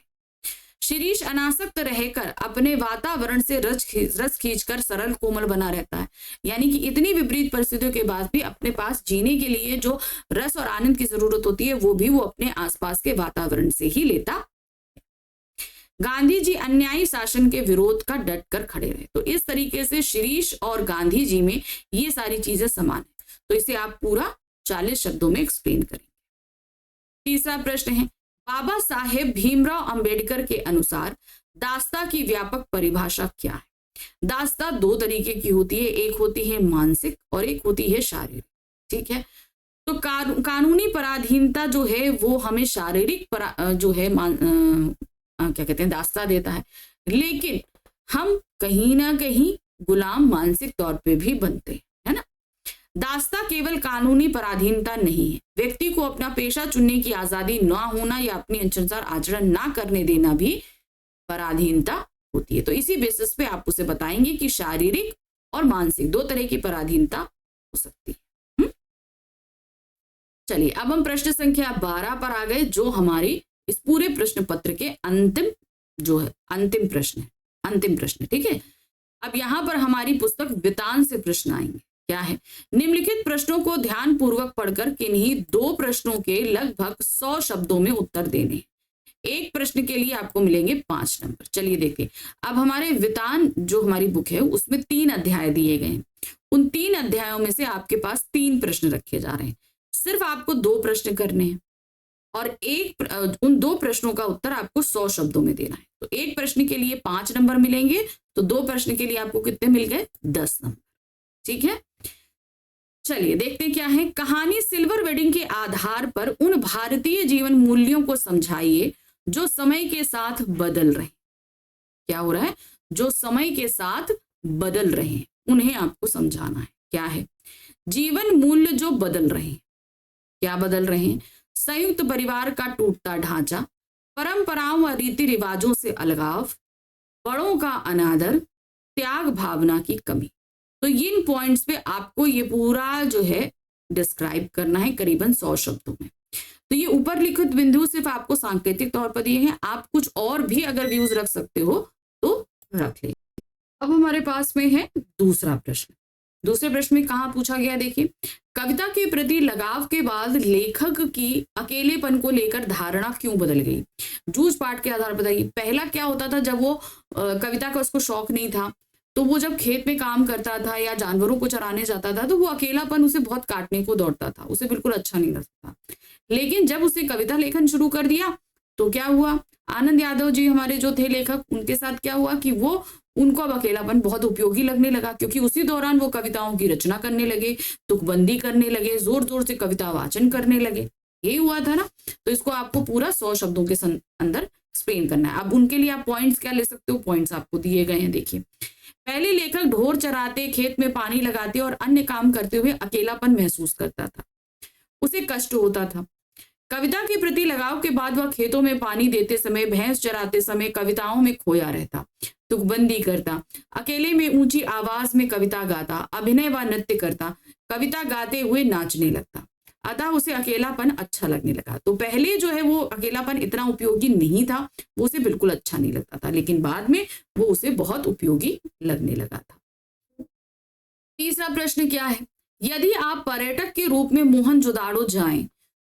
शिरीष अनासक्त रहकर अपने वातावरण से रस खींचकर सरल कोमल बना रहता है। यानी कि इतनी विपरीत परिस्थितियों के बाद भी अपने पास जीने के लिए जो रस और आनंद की जरूरत होती है वो भी वो अपने आसपास के वातावरण से ही लेता। गांधी जी अन्यायी शासन के विरोध का डट कर खड़े रहे। तो इस तरीके से शिरीष और गांधी जी में ये सारी चीजें समान है। तो इसे आप पूरा 40 शब्दों में एक्सप्लेन करेंगे। तीसरा प्रश्न है, बाबा साहेब भीमराव अंबेडकर के अनुसार दास्ता की व्यापक परिभाषा क्या है? दास्ता 2 तरीके की होती है, एक होती है मानसिक और एक होती है शारीरिक। ठीक है, तो कानूनी पराधीनता जो है वो हमें शारीरिक जो है क्या कहते हैं, दास्ता देता है, लेकिन हम कहीं ना कहीं गुलाम मानसिक तौर पे भी बनते हैं, है ना। दास्ता केवल कानूनी पराधीनता नहीं है, व्यक्ति को अपना पेशा चुनने की आजादी ना होना या अपनी इच्छानुसार आचरण ना करने देना भी पराधीनता होती है। तो इसी बेसिस पे आप उसे बताएंगे कि शारीरिक और मानसिक 2 तरह की पराधीनता हो सकती है। चलिए अब हम प्रश्न संख्या 12 पर आ गए, जो हमारी इस पूरे प्रश्न पत्र के अंतिम प्रश्न। ठीक है, अब यहां पर हमारी पुस्तक वितान से प्रश्न आएंगे। क्या है, निम्नलिखित प्रश्नों को ध्यान पूर्वक पढ़कर किन्हीं 2 प्रश्नों के लगभग 100 शब्दों में उत्तर देने। एक प्रश्न के लिए आपको मिलेंगे 5 नंबर। चलिए देखिए, अब हमारे वितान जो हमारी बुक है उसमें 3 अध्याय दिए गए हैं। उन 3 अध्यायों में से आपके पास 3 प्रश्न रखे जा रहे हैं। सिर्फ आपको 2 प्रश्न करने हैं और उन 2 प्रश्नों का उत्तर आपको 100 शब्दों में देना है। तो एक प्रश्न के लिए 5 नंबर मिलेंगे, तो 2 प्रश्न के लिए आपको कितने मिल गए, 10 नंबर। ठीक है, चलिए देखते हैं क्या है। कहानी सिल्वर वेडिंग के आधार पर उन भारतीय जीवन मूल्यों को समझाइए जो समय के साथ बदल रहे। क्या हो रहा है, जो समय के साथ बदल रहे हैं उन्हें आपको समझाना है। क्या है, जीवन मूल्य जो बदल रहे हैं। क्या बदल रहे हैं, संयुक्त परिवार का टूटता ढांचा, परंपराओं व रीति रिवाजों से अलगाव, बड़ों का अनादर, त्याग भावना की कमी। तो इन पॉइंट्स पे आपको ये पूरा जो है डिस्क्राइब करना है करीबन 100 शब्दों में। तो ये ऊपर लिखित बिंदु सिर्फ आपको सांकेतिक तौर पर दिए हैं, आप कुछ और भी अगर व्यूज रख सकते हो तो रख ले। अब हमारे पास में है दूसरा प्रश्न। दूसरे प्रश्न में कहाँ पूछा गया, देखिए, कविता के प्रति लगाव के बाद लेखक की अकेलेपन को लेकर धारणा क्यों बदल गई? जूझ पाठ के आधार पर बताइए। पहला क्या होता था, जब वो कविता का उसको शौक नहीं था तो वो जब खेत में काम करता था या जानवरों को चराने जाता था तो वो अकेलापन उसे बहुत काटने को दौड़ता था, उसे बिल्कुल अच्छा नहीं लगता। लेकिन जब उसने कविता लेखन शुरू कर दिया तो क्या हुआ, आनंद यादव जी हमारे जो थे लेखक, उनके साथ क्या हुआ कि वो उनको अब अकेलापन बहुत उपयोगी लगने लगा, क्योंकि उसी दौरान वो कविताओं की रचना करने लगे, तुकबंदी करने लगे, जोर जोर से कविता वाचन करने लगे। यही हुआ था ना। तो इसको आपको पूरा 100 शब्दों के अंदर एक्सप्लेन करना है। अब उनके लिए आप पॉइंट्स क्या ले सकते हो, पॉइंट्स आपको दिए गए हैं। देखिए, पहले लेखक ढोर चराते, खेत में पानी लगाते और अन्य काम करते हुए अकेलापन महसूस करता था, उसे कष्ट होता था। कविता के प्रति लगाव के बाद वह खेतों में पानी देते समय, भैंस चराते समय कविताओं में खोया रहता, तुकबंदी करता, अकेले में ऊंची आवाज में कविता गाता, अभिनय व नृत्य करता, कविता गाते हुए नाचने लगता। अतः उसे अकेलापन अच्छा लगने लगा। तो पहले जो है वो अकेलापन इतना उपयोगी नहीं था, वो उसे बिल्कुल अच्छा नहीं लगता था, लेकिन बाद में वो उसे बहुत उपयोगी लगने लगा था। तीसरा प्रश्न क्या है, यदि आप पर्यटक के रूप में मोहनजोदाड़ो जाएं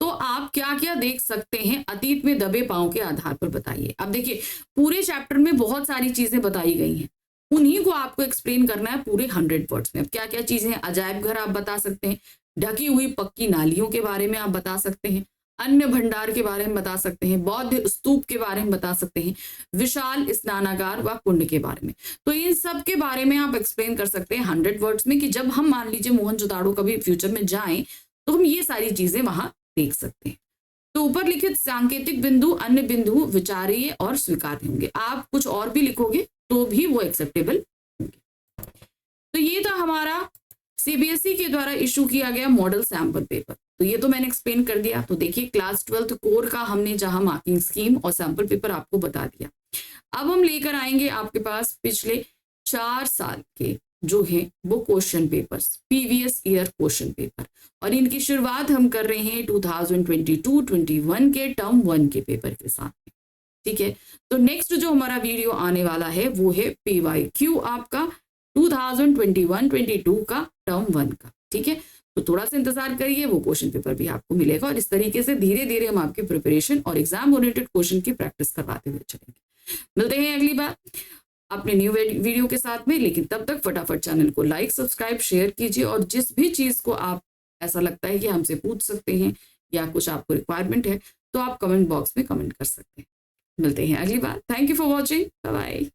तो आप क्या क्या देख सकते हैं, अतीत में दबे पांव के आधार पर बताइए। अब देखिए पूरे चैप्टर में बहुत सारी चीजें बताई गई हैं, उन्हीं को आपको एक्सप्लेन करना है पूरे 100 वर्ड्स में। अब क्या क्या चीजें हैं, अजायब घर आप बता सकते हैं, ढकी हुई पक्की नालियों के बारे में आप बता सकते हैं, अन्न भंडार के बारे में बता सकते हैं, बौद्ध स्तूप के बारे में बता सकते हैं, विशाल स्नानागार व कुंड के बारे में। तो इन सब के बारे में आप एक्सप्लेन कर सकते हैं 100 वर्ड्स में कि जब हम मान लीजिए मोहनजोदाड़ो कभी फ्यूचर में जाएं तो हम ये सारी चीजें वहां देख सकते हैं। तो ऊपर लिखित सांकेतिक बिंदु, अन्य बिंदु विचारीय और स्वीकार्य होंगे। आप कुछ और भी लिखोगे तो भी वो एक्सेप्टेबल होंगे। तो ये था हमारा सीबीएसई के द्वारा इशू किया गया मॉडल सैंपल पेपर। तो ये तो मैंने एक्सप्लेन कर दिया। तो देखिए क्लास 12th कोर का हमने जहां मार्किंग स्कीम और सैंपल पेपर आपको बता दिया। अब हम लेकर आएंगे आपके पास पिछले 4 साल के जो है वो question papers, previous year question paper, और इनकी शुरुआत हम कर रहे हैं 2022-21 के टर्म 1 के पेपर के साथ। ठीक है, तो नेक्स्ट जो हमारा वीडियो आने वाला है वो है PYQ आपका 2021-22 का टर्म 1 का। ठीक है, तो थोड़ा सा इंतजार करिए, वो क्वेश्चन पेपर भी आपको मिलेगा और इस तरीके से धीरे धीरे हम आपकी प्रिपरेशन और एग्जाम ओरिएंटेड क्वेश्चन की प्रैक्टिस करवाते हुए चलेंगे। मिलते हैं अगली बार अपने न्यू वीडियो के साथ में, लेकिन तब तक फटाफट चैनल को लाइक, सब्सक्राइब, शेयर कीजिए और जिस भी चीज को आप ऐसा लगता है कि हमसे पूछ सकते हैं या कुछ आपको रिक्वायरमेंट है तो आप कमेंट बॉक्स में कमेंट कर सकते हैं। मिलते हैं अगली बार। Thank you for watching, bye bye.